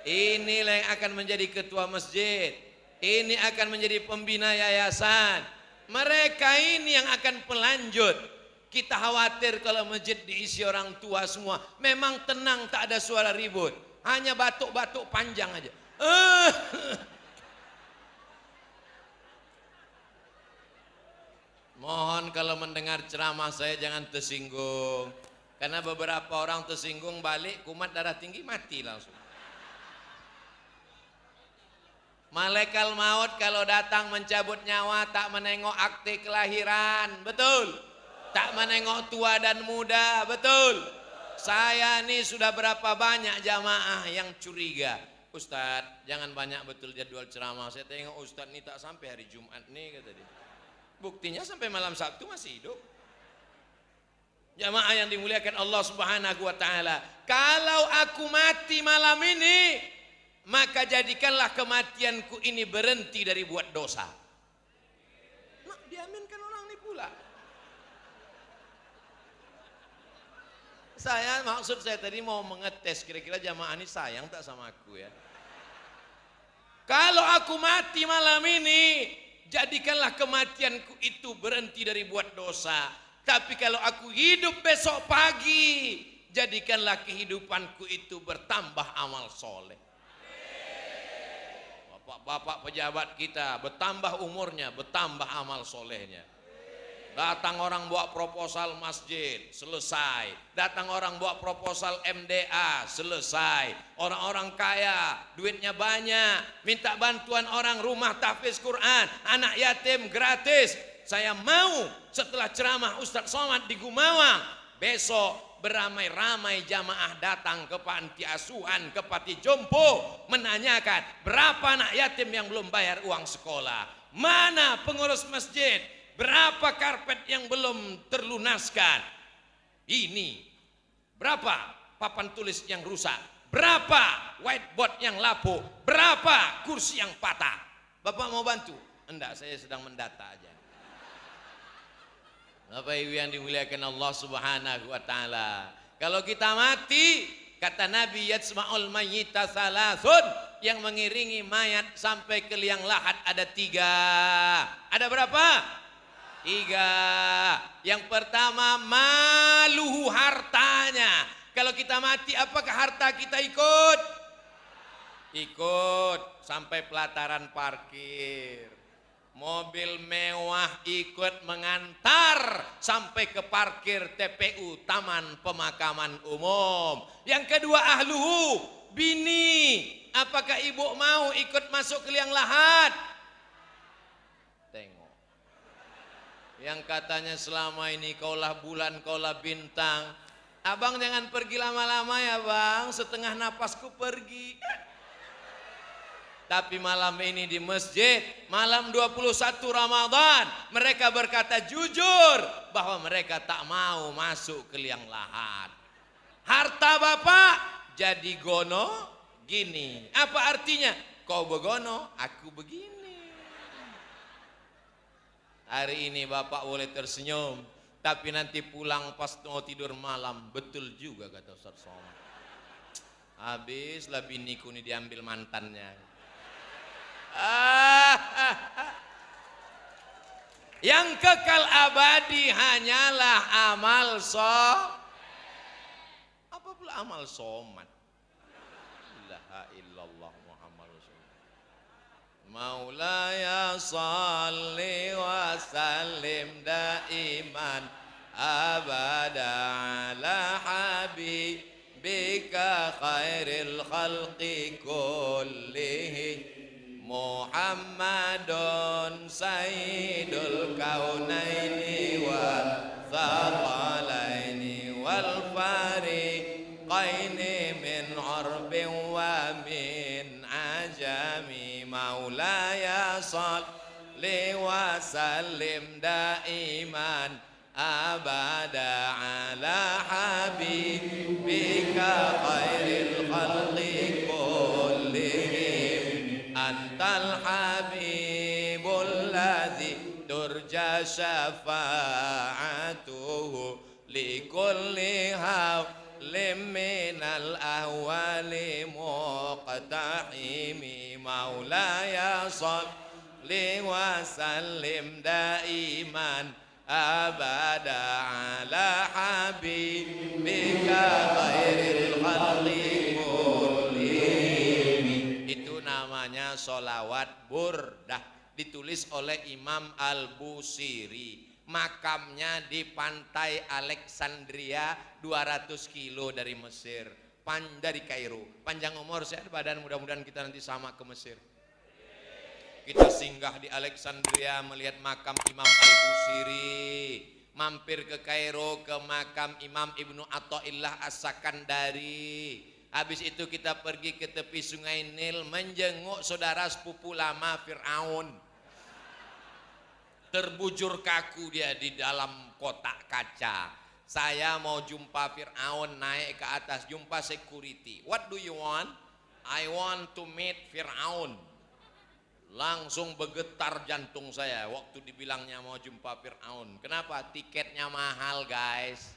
Inilah yang akan menjadi ketua masjid. Ini akan menjadi pembina yayasan. Mereka ini yang akan pelanjut. Kita khawatir kalau masjid diisi orang tua semua. Memang tenang, tak ada suara ribut. Hanya batuk-batuk panjang aja. Mohon kalau mendengar ceramah saya jangan tersinggung. Karena beberapa orang tersinggung balik kumat darah tinggi mati langsung. Malaikat maut kalau datang mencabut nyawa tak menengok akte kelahiran, betul? Tak menengok tua dan muda, betul? Saya ini sudah berapa banyak jamaah yang curiga. Ustadz, jangan banyak betul jadwal ceramah. Saya tengok Ustadz ini tak sampai hari Jumat nih, kata dia. Buktinya sampai malam Sabtu masih hidup. Jamaah yang dimuliakan Allah Subhanahu wa taala. Kalau aku mati malam ini, maka jadikanlah kematianku ini berhenti dari buat dosa. Mak, diaminkan orang ini pula. Maksud saya tadi mau mengetes kira-kira jamaah ini sayang tak sama aku ya. Kalau aku mati malam ini, jadikanlah kematianku itu berhenti dari buat dosa. Tapi kalau aku hidup besok pagi, jadikanlah kehidupanku itu bertambah amal soleh. Bapak-bapak pejabat kita bertambah umurnya, bertambah amal solehnya. Datang orang bawa proposal masjid, selesai. Datang orang bawa proposal MDA, selesai. Orang-orang kaya, duitnya banyak, minta bantuan orang rumah tahfiz Quran, anak yatim gratis. Saya mau setelah ceramah Ustadz Somad di Gumawang, besok beramai-ramai jamaah datang ke panti asuhan, ke panti jompo, menanyakan berapa anak yatim yang belum bayar uang sekolah, mana pengurus masjid, berapa karpet yang belum terlunaskan, ini berapa papan tulis yang rusak, berapa whiteboard yang lapuk, berapa kursi yang patah. Bapak mau bantu? Enggak, saya sedang mendata aja. Bapak Ibu yang dimuliakan Allah Subhanahu wa taala. Kalau kita mati, kata Nabi yatsma'ul mayyita salasun, yang mengiringi mayat sampai ke liang lahat ada 3. Ada berapa? 3. Yang pertama maluhu, hartanya. Kalau kita mati apakah harta kita ikut? Ikut sampai pelataran parkir. Mobil mewah ikut mengantar sampai ke parkir TPU Taman Pemakaman Umum. Yang kedua ahluhu, bini. Apakah ibu mau ikut masuk ke liang lahat? Tengok. Yang katanya selama ini kaulah bulan, kaulah bintang. Abang jangan pergi lama-lama ya bang, setengah napasku pergi. Tapi malam ini di masjid, malam 21 Ramadan, mereka berkata jujur bahwa mereka tak mau masuk ke liang lahat. Harta bapak jadi gono gini. Apa artinya? Kau begono, aku begini. Hari ini bapak boleh tersenyum, tapi nanti pulang pas mau tidur malam, betul juga kata Ustaz Somad. Habislah biniku ini diambil mantannya. Yang kekal abadi hanyalah amal apa pula amal somat. La ilaha illallah Muhammad Rasulullah. Maulaya salli wa sallim daiman abada ala habibika khairil khalqi kullihi Muhammadun sayyidul kaunaini wa thaqalaini wal fariqaini min urbin wa min ajami maulaya salli wa sallim daiman abada ala habibika khairil khalqi kullihim antal habibul ladzi turja syafa'atuhu likulli hawlim minal ahwali muqtahimi maulaya salli wa sallim daiman abada ala habibika khairil khalqi kullihim. Itu namanya sholawat burdah, ditulis oleh Imam Al-Busiri. Makamnya di pantai Alexandria 200 kilo dari Mesir, dari Kairo. Panjang umur sehat badan, mudah-mudahan kita nanti sama ke Mesir. Kita singgah di Alexandria melihat makam Imam Al-Busiri, mampir ke Kairo ke makam Imam Ibnu Athaillah As-Sakandari. Habis itu kita pergi ke tepi sungai Nil menjenguk saudara sepupu lama Fir'aun. Terbujur kaku dia di dalam kotak kaca. Saya mau jumpa Fir'aun, naik ke atas, jumpa security. What do you want? I want to meet Fir'aun. Langsung bergetar jantung saya waktu dibilangnya mau jumpa Fir'aun. Kenapa? Tiketnya mahal guys.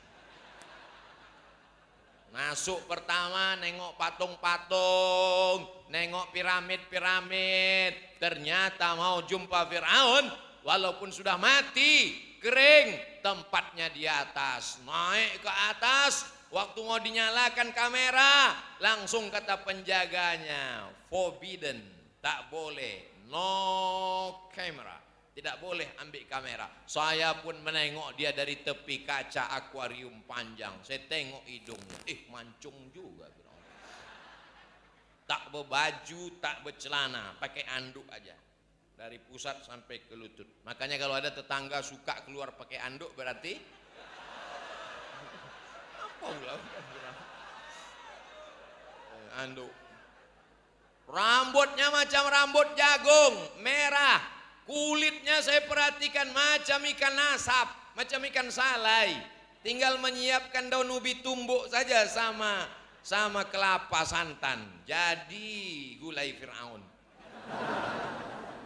Masuk pertama nengok patung-patung, nengok piramid-piramid. Ternyata mau jumpa Fir'aun, walaupun sudah mati, kering, tempatnya di atas. Naik ke atas, waktu mau dinyalakan kamera, langsung kata penjaganya, forbidden, tak boleh. No camera, tidak boleh ambil kamera. Saya pun menengok dia dari tepi kaca akuarium panjang. Saya tengok hidungnya, mancung juga. Tak berbaju, tak bercelana, pakai anduk aja. Dari pusat sampai ke lutut. Makanya kalau ada tetangga suka keluar pakai anduk berarti apa pula? Anduk. Rambutnya macam rambut jagung, merah. Kulitnya saya perhatikan macam ikan asap, macam ikan salai. Tinggal menyiapkan daun ubi tumbuk saja sama kelapa santan. Jadi gulai Fir'aun.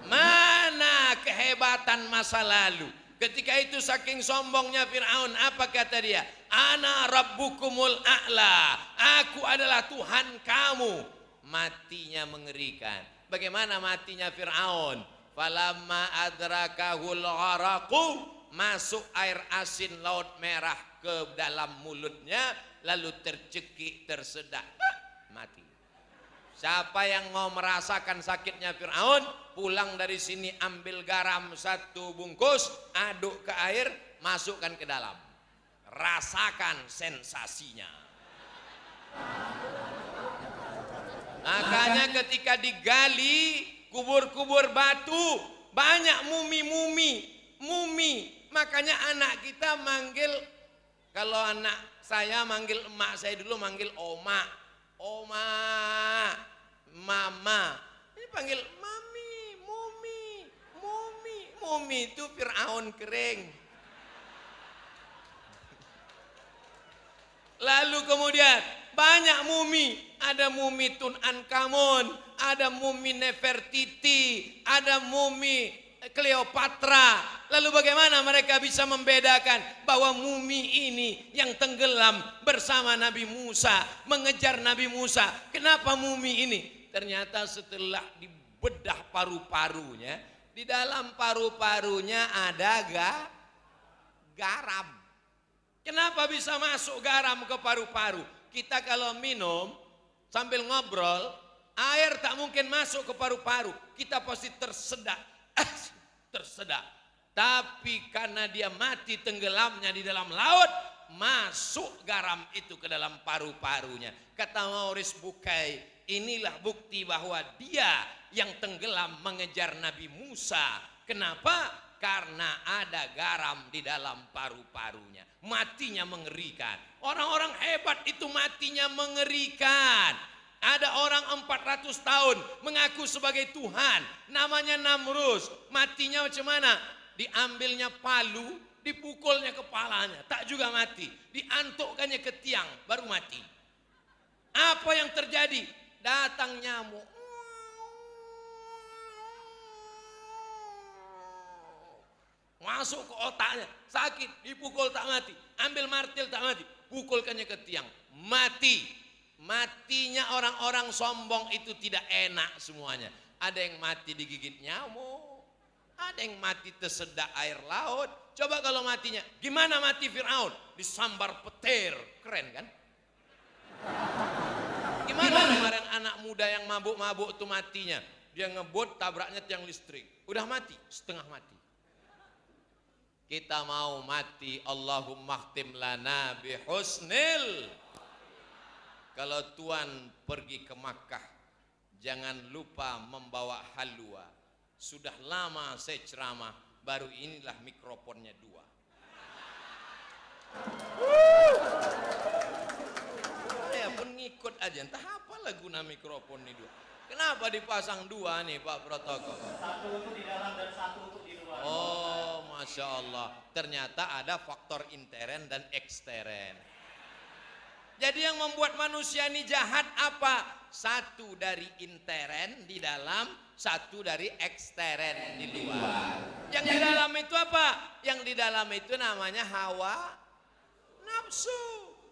Mana kehebatan masa lalu? Ketika itu saking sombongnya Fir'aun, apa kata dia? Ana rabbukumul a'la. Aku adalah Tuhan kamu. Matinya mengerikan. Bagaimana matinya Fir'aun? Falamma adrakahul gharaqu, masuk air asin laut merah ke dalam mulutnya, lalu tercekik, tersedak, mati. Siapa yang mau merasakan sakitnya Fir'aun, pulang dari sini ambil garam 1 bungkus, aduk ke air, masukkan ke dalam. Rasakan sensasinya. Makanya ketika digali kubur-kubur batu, banyak mumi. Makanya anak kita manggil, kalau anak saya manggil emak saya dulu manggil oma, mama. Ini panggil mami, mumi itu Fir'aun kering. Lalu kemudian banyak mumi, ada mumi Tutankhamun, ada mumi Nefertiti, ada mumi Cleopatra. Lalu bagaimana mereka bisa membedakan bahwa mumi ini yang tenggelam bersama Nabi Musa, mengejar Nabi Musa? Kenapa mumi ini? Ternyata setelah dibedah paru-parunya, di dalam paru-parunya ada garam. Kenapa bisa masuk garam ke paru-paru? Kita kalau minum sambil ngobrol, Air tak mungkin masuk ke paru-paru. Kita pasti tersedak. Tersedak. Tapi karena dia mati tenggelamnya di dalam laut, masuk garam itu ke dalam paru-parunya. Kata Maurice Bucaille, inilah bukti bahwa dia yang tenggelam mengejar Nabi Musa. Kenapa? Karena ada garam di dalam paru-parunya. Matinya mengerikan. Orang-orang hebat itu matinya mengerikan. Ada orang 400 tahun mengaku sebagai Tuhan. Namanya Namrus. Matinya macam mana? Diambilnya palu, dipukulnya kepalanya. Tak juga mati. Diantukkannya ke tiang, baru mati. Apa yang terjadi? Datang nyamuk. Masuk ke otaknya, sakit, dipukul tak mati, ambil martil tak mati, pukulkannya ke tiang, mati. Matinya orang-orang sombong itu tidak enak semuanya. Ada yang mati digigit nyamuk, ada yang mati tersedak air laut. Coba kalau matinya, gimana mati Fir'aun? Disambar petir, keren kan? Gimana kemarin anak muda yang mabuk-mabuk itu matinya? Dia ngebut, tabraknya tiang listrik, udah mati, setengah mati. Kita mau mati, Allahumma khtim lana bihusnil. Kalau Tuhan pergi ke Makkah, jangan lupa membawa halwa. Sudah lama saya ceramah, baru inilah mikrofonnya 2. Saya pun ngikut aja, entah apalah guna mikrofon ini 2. Kenapa dipasang 2 nih Pak Protokol? Satu untuk di dalam dan satu untuk di luar. Oh, Masya Allah. Ternyata ada faktor intern dan ekstern. Jadi yang membuat manusia ini jahat apa? Satu dari intern di dalam, satu dari ekstern di luar. Yang di dalam itu apa? Yang di dalam itu namanya hawa nafsu.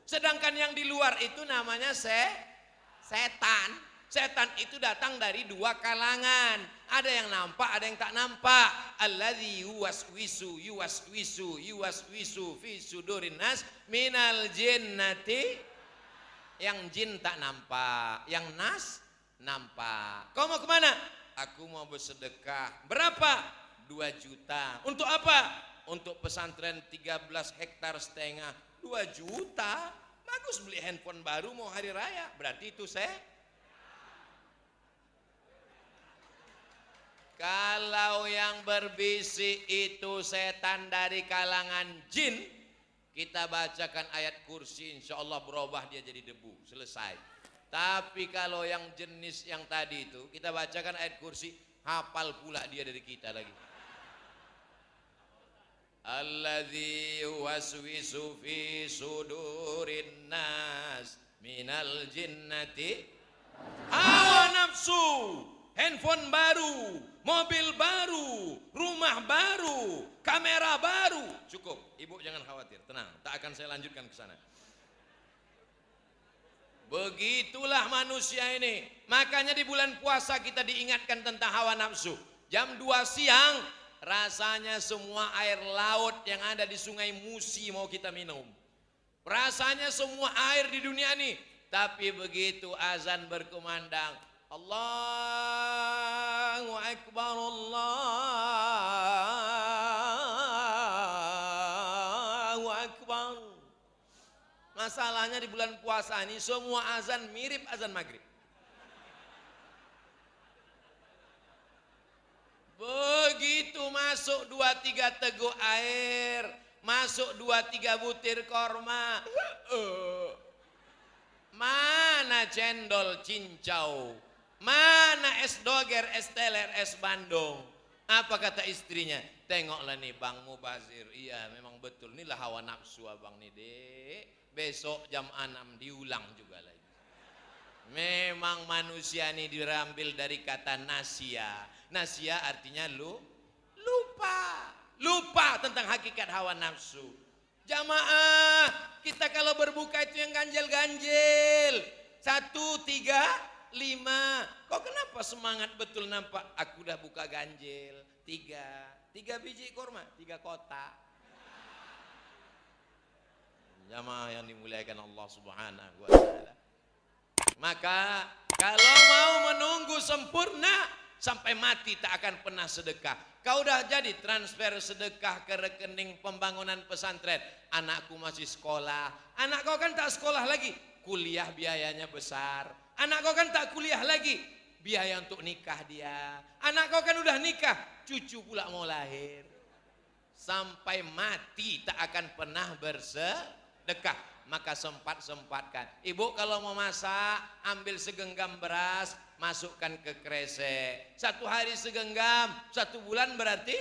Sedangkan yang di luar itu namanya setan. Setan itu datang dari 2 kalangan. Ada yang nampak, ada yang tak nampak. Alladzi yuwaswisu fi sudurin nas minal jinnati. Yang jin tak nampak, yang nas nampak. Kau mau kemana? Aku mau bersedekah. Berapa? 2 juta. Untuk apa? Untuk pesantren 13,5 hektar. 2 juta. Bagus, beli handphone baru mau hari raya. Berarti itu Kalau yang berbisik itu setan dari kalangan jin, kita bacakan ayat kursi, insya Allah berubah dia jadi debu, selesai. Tapi kalau yang jenis yang tadi itu, kita bacakan ayat kursi, hafal pula dia dari kita lagi. Alladzi yuwaswisu fi sudurin nas minal jinnati hawa nafsu. Handphone baru, mobil baru, rumah baru, kamera baru. Cukup, ibu jangan khawatir, tenang, tak akan saya lanjutkan ke sana. Begitulah manusia ini. Makanya di bulan puasa kita diingatkan tentang hawa nafsu. Jam 2 siang, rasanya semua air laut yang ada di Sungai Musi mau kita minum. Rasanya semua air di dunia ini. Tapi begitu azan berkumandang, Allahu Akbar, Allahu Akbar. Masalahnya di bulan puasa ini semua azan mirip azan maghrib. Begitu masuk 2-3 teguk air, masuk 2-3 butir korma, mana cendol cincau, mana es doger, es teler, es bandung. Apa kata istrinya? Tengoklah nih Bang Mubazir. Iya memang betul, inilah hawa nafsu abang nih dek. Besok jam 6 diulang juga lagi. Memang manusia ini diambil dari kata nasia. Nasia artinya lupa. Lupa tentang hakikat hawa nafsu. Jamaah, kita kalau berbuka itu yang ganjil-ganjil. 1, 3, 5. Kok kenapa semangat betul nampak? Aku udah buka ganjil. 3 biji kurma, 3 kotak. Jamaah yang dimuliakan Allah Subhanahu wa ta'ala. Maka Kalau mau menunggu sempurna sampai mati tak akan pernah sedekah. Kau udah jadi transfer sedekah ke rekening pembangunan pesantren. Anakku masih sekolah. Anak kau kan tak sekolah lagi. Kuliah biayanya besar. Anak kau kan tak kuliah lagi. Biaya untuk nikah dia. Anak kau kan udah nikah. Cucu pula mau lahir. Sampai mati tak akan pernah bersedekah. Maka sempat-sempatkan. Ibu kalau mau masak, ambil segenggam beras, masukkan ke kresek. 1 hari segenggam, 1 bulan berarti?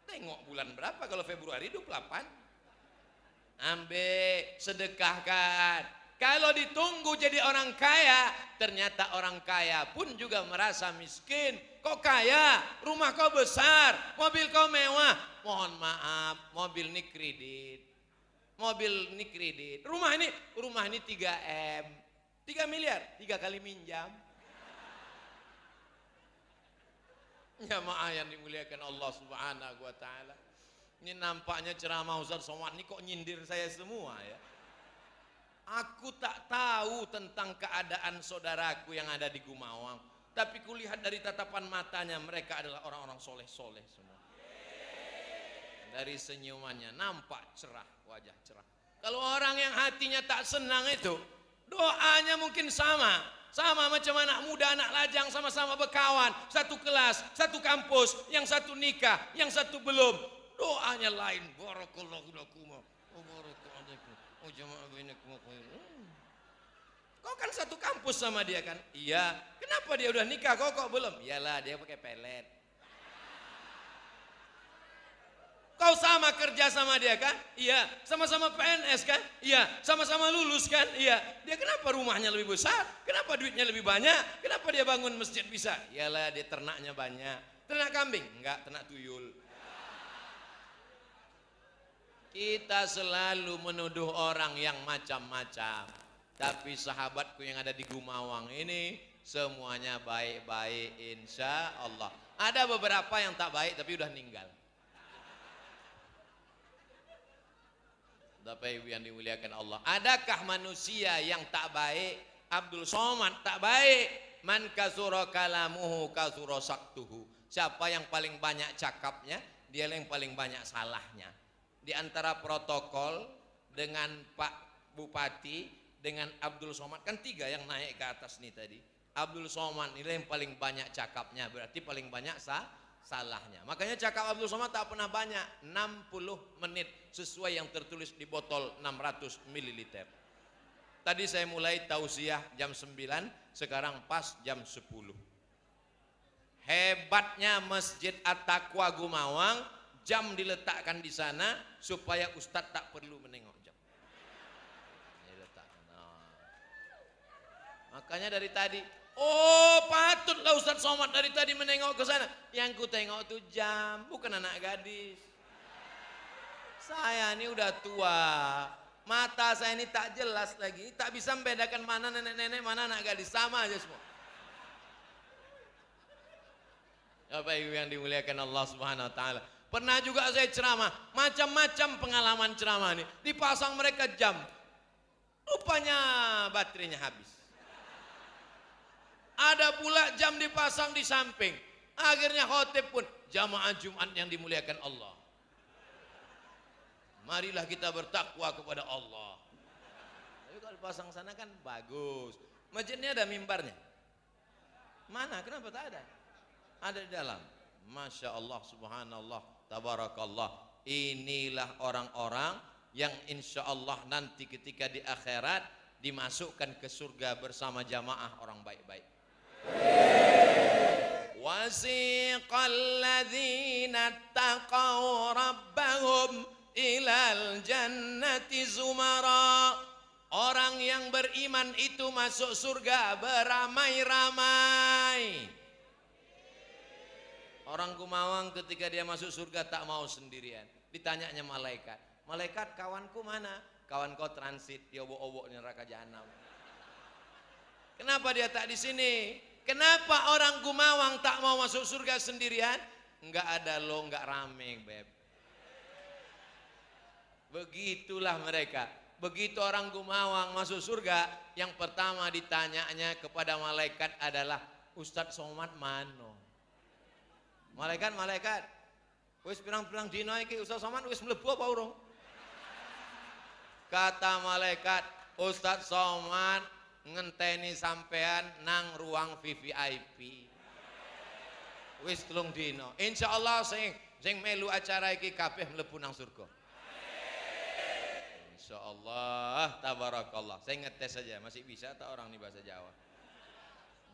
Tengok bulan berapa, kalau Februari 28. Ambil, sedekahkan. Kalau ditunggu jadi orang kaya, ternyata orang kaya pun juga merasa miskin. Kok kaya? Rumah kau besar, mobil kau mewah. Mohon maaf, mobil ini kredit. Mobil ini kredit. Rumah ini 3M. 3 miliar, 3 kali minjam. Jamaah yang dimuliakan Allah Subhanahu wa taala. Ini nampaknya ceramah Ustaz Somad ini kok nyindir saya semua ya. Aku tak tahu tentang keadaan saudaraku yang ada di Gumawang, tapi kulihat dari tatapan matanya mereka adalah orang-orang soleh-soleh semua. Dari senyumannya nampak cerah, wajah cerah. Kalau orang yang hatinya tak senang itu, doanya mungkin sama macam anak muda, anak lajang, sama-sama berkawan, satu kelas, satu kampus, yang satu nikah, yang satu belum. Doanya lain. Barakallahu lakum wa barakallahu wa jama'a bainakum. Kau kan satu kampus sama dia kan? Iya. Kenapa dia udah nikah, kok belum? Iyalah, dia pakai pelet. Kau sama kerja sama dia kan? Iya. Sama-sama PNS kan? Iya. Sama-sama lulus kan? Iya. Dia kenapa rumahnya lebih besar? Kenapa duitnya lebih banyak? Kenapa dia bangun masjid bisa? Iyalah, dia ternaknya banyak. Ternak kambing? Enggak, ternak tuyul. Kita selalu menuduh orang yang macam-macam. Tapi sahabatku yang ada di Gumawang ini semuanya baik-baik insya Allah. Ada beberapa yang tak baik tapi udah meninggal. Bapak Ibu yang dimuliakan Allah. Adakah manusia yang tak baik? Abdul Somad tak baik. Man kasura kalamuhu kasura saktuhu. Siapa yang paling banyak cakapnya, dia yang paling banyak salahnya. Di antara protokol dengan Pak Bupati dengan Abdul Somad, kan 3 yang naik ke atas nih tadi. Abdul Somad ini yang paling banyak cakapnya, berarti paling banyak salahnya. Makanya cakap Abdul Somad tak pernah banyak, 60 menit sesuai yang tertulis di botol 600 ml. Tadi saya mulai tausiah jam 9, sekarang pas jam 10. Hebatnya Masjid At-Taqwa Gumawang, jam diletakkan di sana supaya Ustadz tak perlu menengok jam. Makanya dari tadi, oh patutlah Ustadz Somad dari tadi menengok ke sana. Yang ku tengok itu jam, bukan anak gadis. Saya ini udah tua, mata saya ini tak jelas lagi, tak bisa membedakan mana nenek-nenek, mana anak gadis, sama aja semua. Bapak Ibu yang dimuliakan Allah Subhanahu wa taala. Pernah juga saya ceramah, macam-macam pengalaman ceramah ini. Dipasang mereka jam, rupanya baterainya habis. Ada pula jam dipasang di samping. Akhirnya khotib pun jamaah Jumat yang dimuliakan Allah. Marilah kita bertakwa kepada Allah. Tapi kalau dipasang sana kan bagus. Masjidnya ada mimbarnya. Mana? Kenapa tak ada? Ada di dalam. Masya Allah, subhanallah, tabarakallah. Inilah orang-orang yang insya Allah nanti ketika di akhirat dimasukkan ke surga bersama jamaah orang baik-baik. Wasiqal ladzina taqaw rabbahum ilal jannati zumara. Orang yang beriman itu masuk surga beramai-ramai. Orang Gumawang ketika dia masuk surga tak mau sendirian. Ditanyanya malaikat, malaikat kawanku mana? Kawan kau transit, dia obok-obok di neraka jahanam. Kenapa dia tak di sini? Kenapa orang Gumawang tak mau masuk surga sendirian? Enggak ada lo, enggak rame, beb. Begitulah mereka. Begitu orang Gumawang masuk surga, yang pertama ditanyanya kepada malaikat adalah, Ustadz Somad mano? Malaikat, wis pirang-pirang dina iki Ustadz Somad wis mlebu apa urung? Kata malaikat, Ustadz Somad ngenteni sampean nang ruang VVIP. Wis 3 dina. Insyaallah sing melu acara iki kabeh mlebu nang surga. Insyaallah, tabarakallah. Saya ngetes saja, masih bisa tak orang nih bahasa Jawa.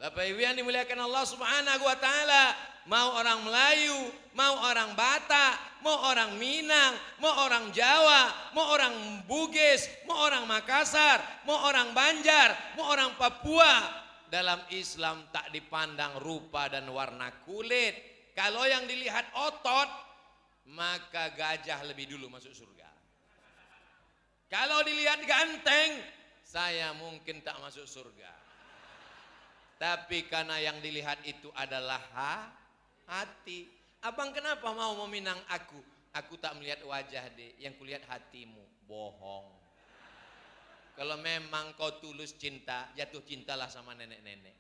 Bapak Ibu yang dimuliakan Allah Subhanahu wa taala, mau orang Melayu, mau orang Batak, mau orang Minang, mau orang Jawa, mau orang Bugis, mau orang Makassar, mau orang Banjar, mau orang Papua, dalam Islam tak dipandang rupa dan warna kulit. Kalau yang dilihat otot, maka gajah lebih dulu masuk surga. Kalau dilihat ganteng, saya mungkin tak masuk surga. Tapi karena yang dilihat itu adalah hati. Abang kenapa mau meminang aku? Aku tak melihat wajah deh, yang kulihat hatimu. Bohong. Kalau memang kau tulus cinta, jatuh cintalah sama nenek-nenek.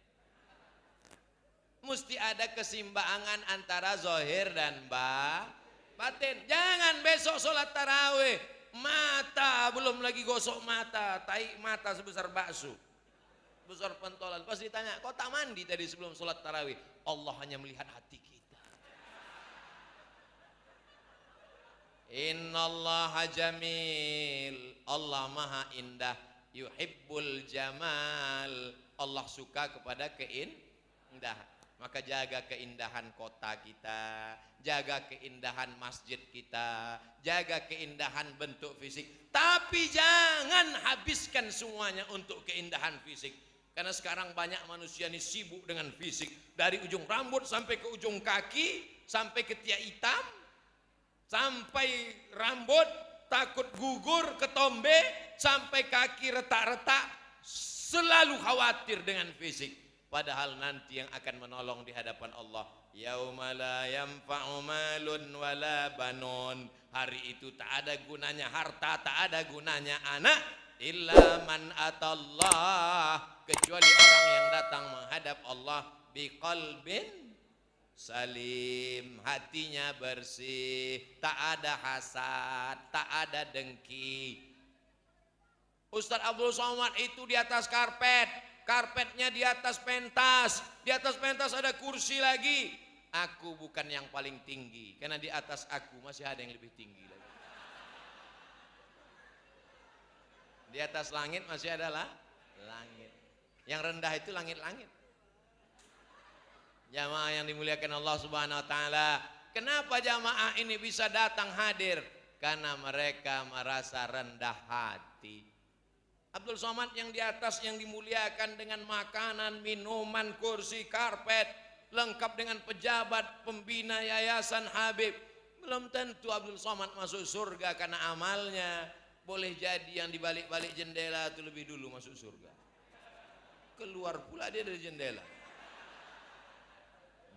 Mesti ada keseimbangan antara zahir dan batin. Jangan besok sholat tarawih, mata belum lagi gosok mata, tai mata sebesar bakso, besar pentolan. Pas ditanya, kau tak mandi tadi sebelum sholat tarawih? Allah hanya melihat hati kita. Innallaha jamil, Allah maha indah. Yuhibbul jamal, Allah suka kepada keindahan. Maka jaga keindahan kota kita, jaga keindahan masjid kita, jaga keindahan bentuk fisik. Tapi jangan habiskan semuanya untuk keindahan fisik. Karena sekarang banyak manusia ini sibuk dengan fisik. Dari ujung rambut sampai ke ujung kaki, sampai ketiak hitam, sampai rambut takut gugur, ketombe, sampai kaki retak-retak, selalu khawatir dengan fisik. Padahal nanti yang akan menolong di hadapan Allah, yauma la yanfa'u malun wala banun. Hari itu tak ada gunanya harta, tak ada gunanya anak, illa man atallah, kecuali orang yang datang menghadap Allah biqalbin salim, hatinya bersih, tak ada hasad, tak ada dengki. Ustadz Abdul Somad itu di atas karpet, karpetnya di atas pentas, di atas pentas ada kursi lagi. Aku bukan yang paling tinggi, karena di atas aku masih ada yang lebih tinggi lagi. Di atas langit masih ada langit. Yang rendah itu langit-langit. Jamaah yang dimuliakan Allah Subhanahu wa taala, kenapa jamaah ini bisa datang hadir? Karena mereka merasa rendah hati. Abdul Somad yang di atas, yang dimuliakan dengan makanan, minuman, kursi, karpet, lengkap dengan pejabat, pembina yayasan Habib. Belum tentu Abdul Somad masuk surga karena amalnya. Boleh jadi yang di balik-balik jendela itu lebih dulu masuk surga. Keluar pula dia dari jendela.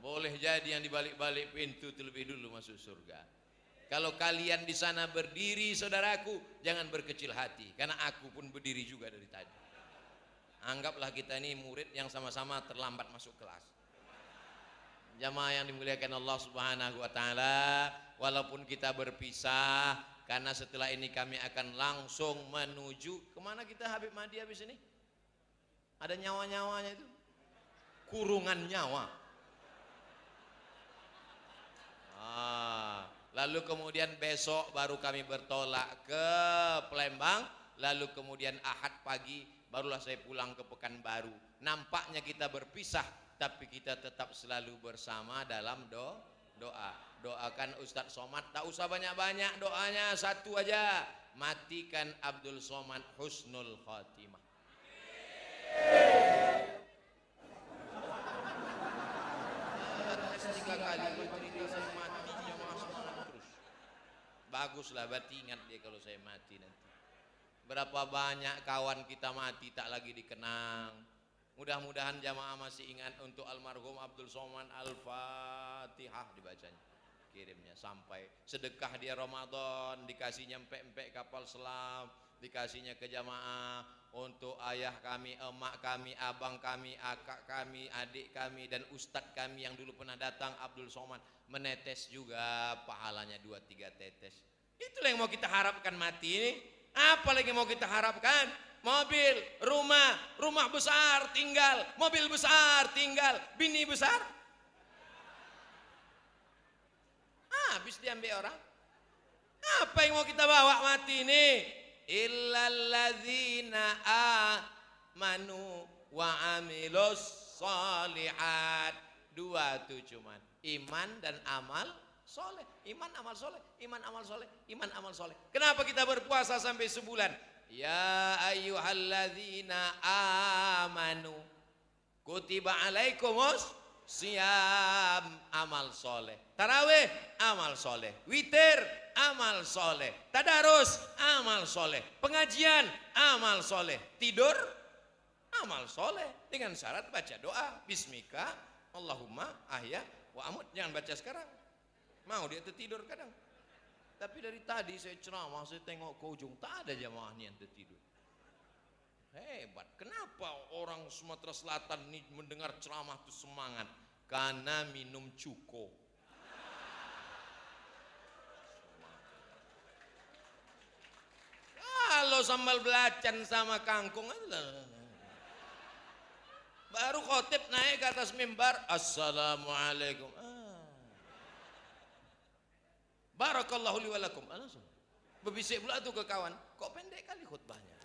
Boleh jadi yang di balik-balik pintu itu lebih dulu masuk surga. Kalau kalian di sana berdiri, saudaraku, jangan berkecil hati, karena aku pun berdiri juga dari tadi. Anggaplah kita ini murid yang sama-sama terlambat masuk kelas. Jamaah yang dimuliakan Allah Subhanahu wa taala, walaupun kita berpisah, karena setelah ini kami akan langsung menuju kemana kita Habib Mahdi habis ini? Ada nyawa-nyawanya itu, kurungan nyawa. Lalu kemudian besok baru kami bertolak ke Palembang, lalu kemudian Ahad pagi barulah saya pulang ke Pekanbaru. Nampaknya kita berpisah, tapi kita tetap selalu bersama dalam doa. Doakan Ustadz Somad, tak usah banyak-banyak doanya, satu aja, matikan Abdul Somad husnul khatimah. Tiga kali bercerita saya mati, jamaah semangat terus. Baguslah, berarti ingat dia kalau saya mati nanti. Berapa banyak kawan kita mati tak lagi dikenang. Mudah-mudahan jamaah masih ingat untuk almarhum Abdul Somad, Al-Fatihah dibacanya. Kirimnya sampai sedekah dia Ramadan, dikasih nyampe-empe kapal selam, dikasihnya ke jamaah untuk ayah kami, emak kami, abang kami, akak kami, adik kami, dan ustadz kami yang dulu pernah datang, Abdul Somad, menetes juga pahalanya 2-3 tetes. Itulah yang mau kita harapkan mati ini. Apa lagi mau kita harapkan? Mobil, rumah besar tinggal, mobil besar tinggal, bini besar. Habis diambil orang. Apa yang mau kita bawa mati ini? Illalladzina amanu wa amilus solihat. 2 tuh cuman iman dan amal soleh. Iman amal soleh, iman amal soleh, iman amal soleh. Kenapa kita berpuasa sampai sebulan? Ya ayyuhalladzina amanu kutiba alaikumus siyam, amal soleh. Tarawih, amal soleh. Witir, amal soleh. Tadarus, amal soleh. Pengajian, amal soleh. Tidur, amal soleh. Dengan syarat baca doa, bismika Allahumma ahya wa amut. Jangan baca sekarang, mau dia tertidur kadang. Tapi dari tadi saya ceramah, saya tengok ke ujung, tak ada jamaahnya yang tertidur. Hebat. Kenapa orang Sumatera Selatan ini mendengar ceramah itu semangat? Karena minum cuko. Kalau sambal belacan sama kangkung, baru khotib naik ke atas mimbar, assalamualaikum. Barakallahu li walakum. Berbisik pula tuh ke kawan, kok pendek kali khutbahnya?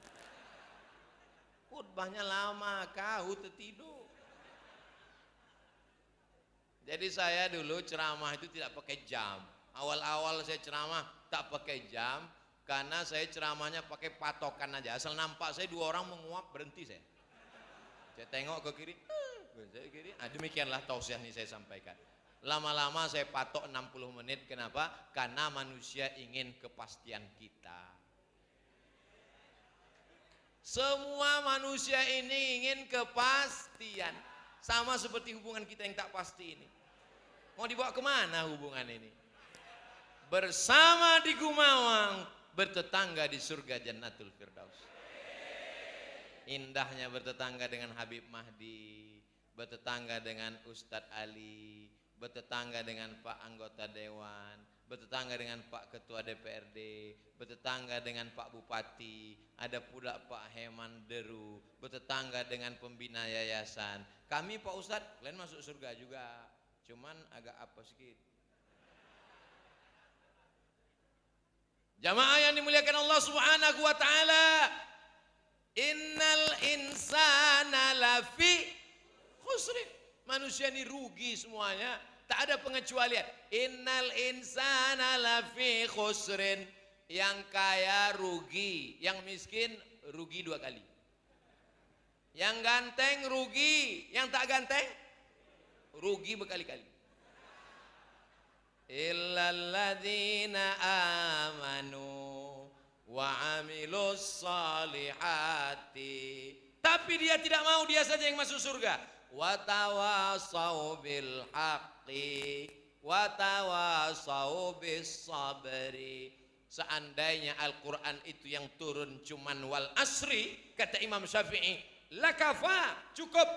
Khutbahnya lama, kau tertidur. Jadi saya dulu ceramah itu tidak pakai jam. Awal-awal saya ceramah tak pakai jam, karena saya ceramahnya pakai patokan aja. Asal nampak saya 2 orang menguap, berhenti saya. Saya tengok ke kiri, saya kiri. Demikianlah tausiah ini saya sampaikan. Lama-lama saya patok 60 menit. Kenapa? Karena manusia ingin kepastian kita. Semua manusia ini ingin kepastian. Sama seperti hubungan kita yang tak pasti ini. Mau dibawa kemana hubungan ini? Bersama di Gumawang, bertetangga di surga Jannatul Firdaus. Indahnya bertetangga dengan Habib Mahdi, bertetangga dengan Ustadz Ali, bertetangga dengan Pak Anggota Dewan, bertetangga dengan Pak Ketua DPRD, bertetangga dengan Pak Bupati, ada pula Pak Heman Deru, bertetangga dengan pembina yayasan. Kami Pak Ustadz, kalian masuk surga juga, cuman agak apa sedikit. Jamaah yang dimuliakan Allah Subhanahu wa taala, innal insana lafi khusrin. Manusia ini rugi semuanya, tak ada pengecualian. Innal insana lafi khusrin. Yang kaya rugi, yang miskin rugi 2 kali. Yang ganteng rugi, yang tak ganteng rugi berkali-kali. Illalladzina amanu wa amilus salihati. Tapi dia tidak mau, dia saja yang masuk surga. Wa tawasau bil haqqi wa tawasau bis sabri. Seandainya Al-Quran itu yang turun cuman wal asri, kata Imam Syafi'i, lakafa, cukup.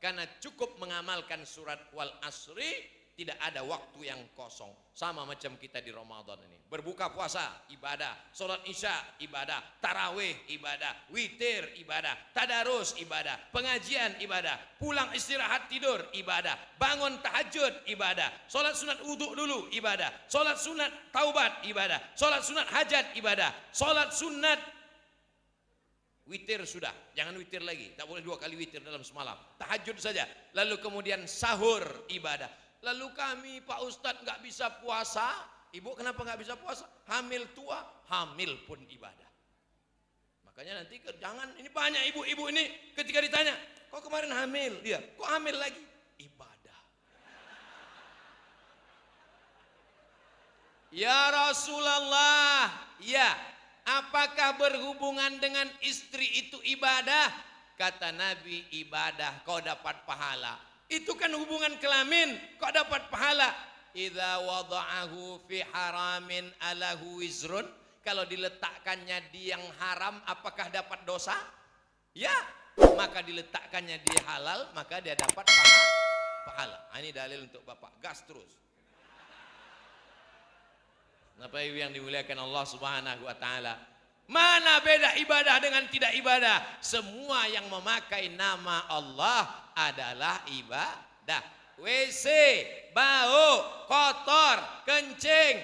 Karena cukup mengamalkan surat wal asri, tidak ada waktu yang kosong. Sama macam kita di Ramadan ini. Berbuka puasa, ibadah. Sholat isya, ibadah. Tarawih, ibadah. Witir, ibadah. Tadarus, ibadah. Pengajian, ibadah. Pulang istirahat tidur, ibadah. Bangun tahajud, ibadah. Sholat sunat wudhu dulu, ibadah. Sholat sunat taubat, ibadah. Sholat sunat hajat, ibadah. Sholat sunat witir sudah, jangan witir lagi. Tak boleh 2 kali witir dalam semalam. Tahajud saja. Lalu kemudian sahur, ibadah. Lalu kami Pak Ustadz nggak bisa puasa. Ibu kenapa nggak bisa puasa? Hamil tua, hamil pun ibadah. Makanya nanti jangan, ini banyak ibu-ibu ini ketika ditanya, kok kemarin hamil? Dia, kok hamil lagi? Ibadah. Ya Rasulullah, ya, apakah berhubungan dengan istri itu ibadah? Kata Nabi, ibadah, kau dapat pahala. Itu kan hubungan kelamin, kok dapat pahala? Idza wada'ahu fi haramin alahu wizrun. Kalau diletakkannya di yang haram, apakah dapat dosa? Ya. Maka diletakkannya di halal, maka dia dapat pahala. Ini dalil untuk Bapak. Gas terus. Bapak Ibu yang dimuliakan Allah Subhanahu wa taala. Mana beda ibadah dengan tidak ibadah? Semua yang memakai nama Allah adalah ibadah. WC, bau, kotor, kencing,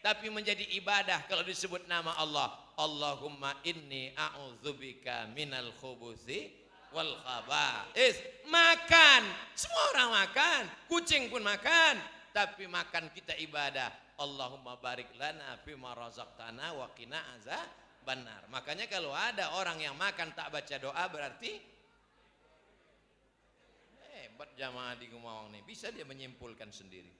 tapi menjadi ibadah kalau disebut nama Allah. Allahumma inni a'udzubika minal khubuthi wal khaba'is. Makan, semua orang makan, kucing pun makan, tapi makan kita ibadah. Allahumma barik lana fima razaqtana wa qina azabannar. Makanya kalau ada orang yang makan tak baca doa berarti hebat jamaah di Gumawang nih, bisa dia menyimpulkan sendiri.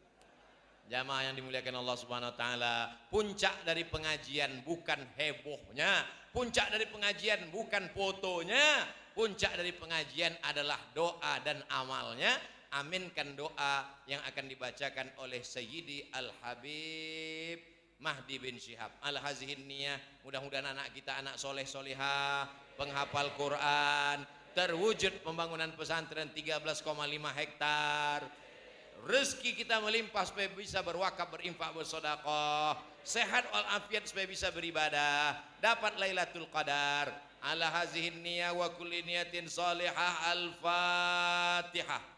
Jamaah yang dimuliakan Allah Subhanahu wa taala, puncak dari pengajian bukan hebohnya, puncak dari pengajian bukan fotonya, puncak dari pengajian adalah doa dan amalnya. Aminkan doa yang akan dibacakan oleh Sayyidi Al-Habib Mahdi bin Syihab Al-Hazihin Niyah. Mudah-mudahan anak kita anak soleh solihah, penghafal Quran, terwujud pembangunan pesantren 13,5 hektar. Rezeki kita melimpah supaya bisa berwakaf, berinfak, bersedekah, sehat walafiat supaya bisa beribadah, dapat Lailatul Qadar. Ala hazihin niyah wa kulli niyatin salihah. Al-Fatihah.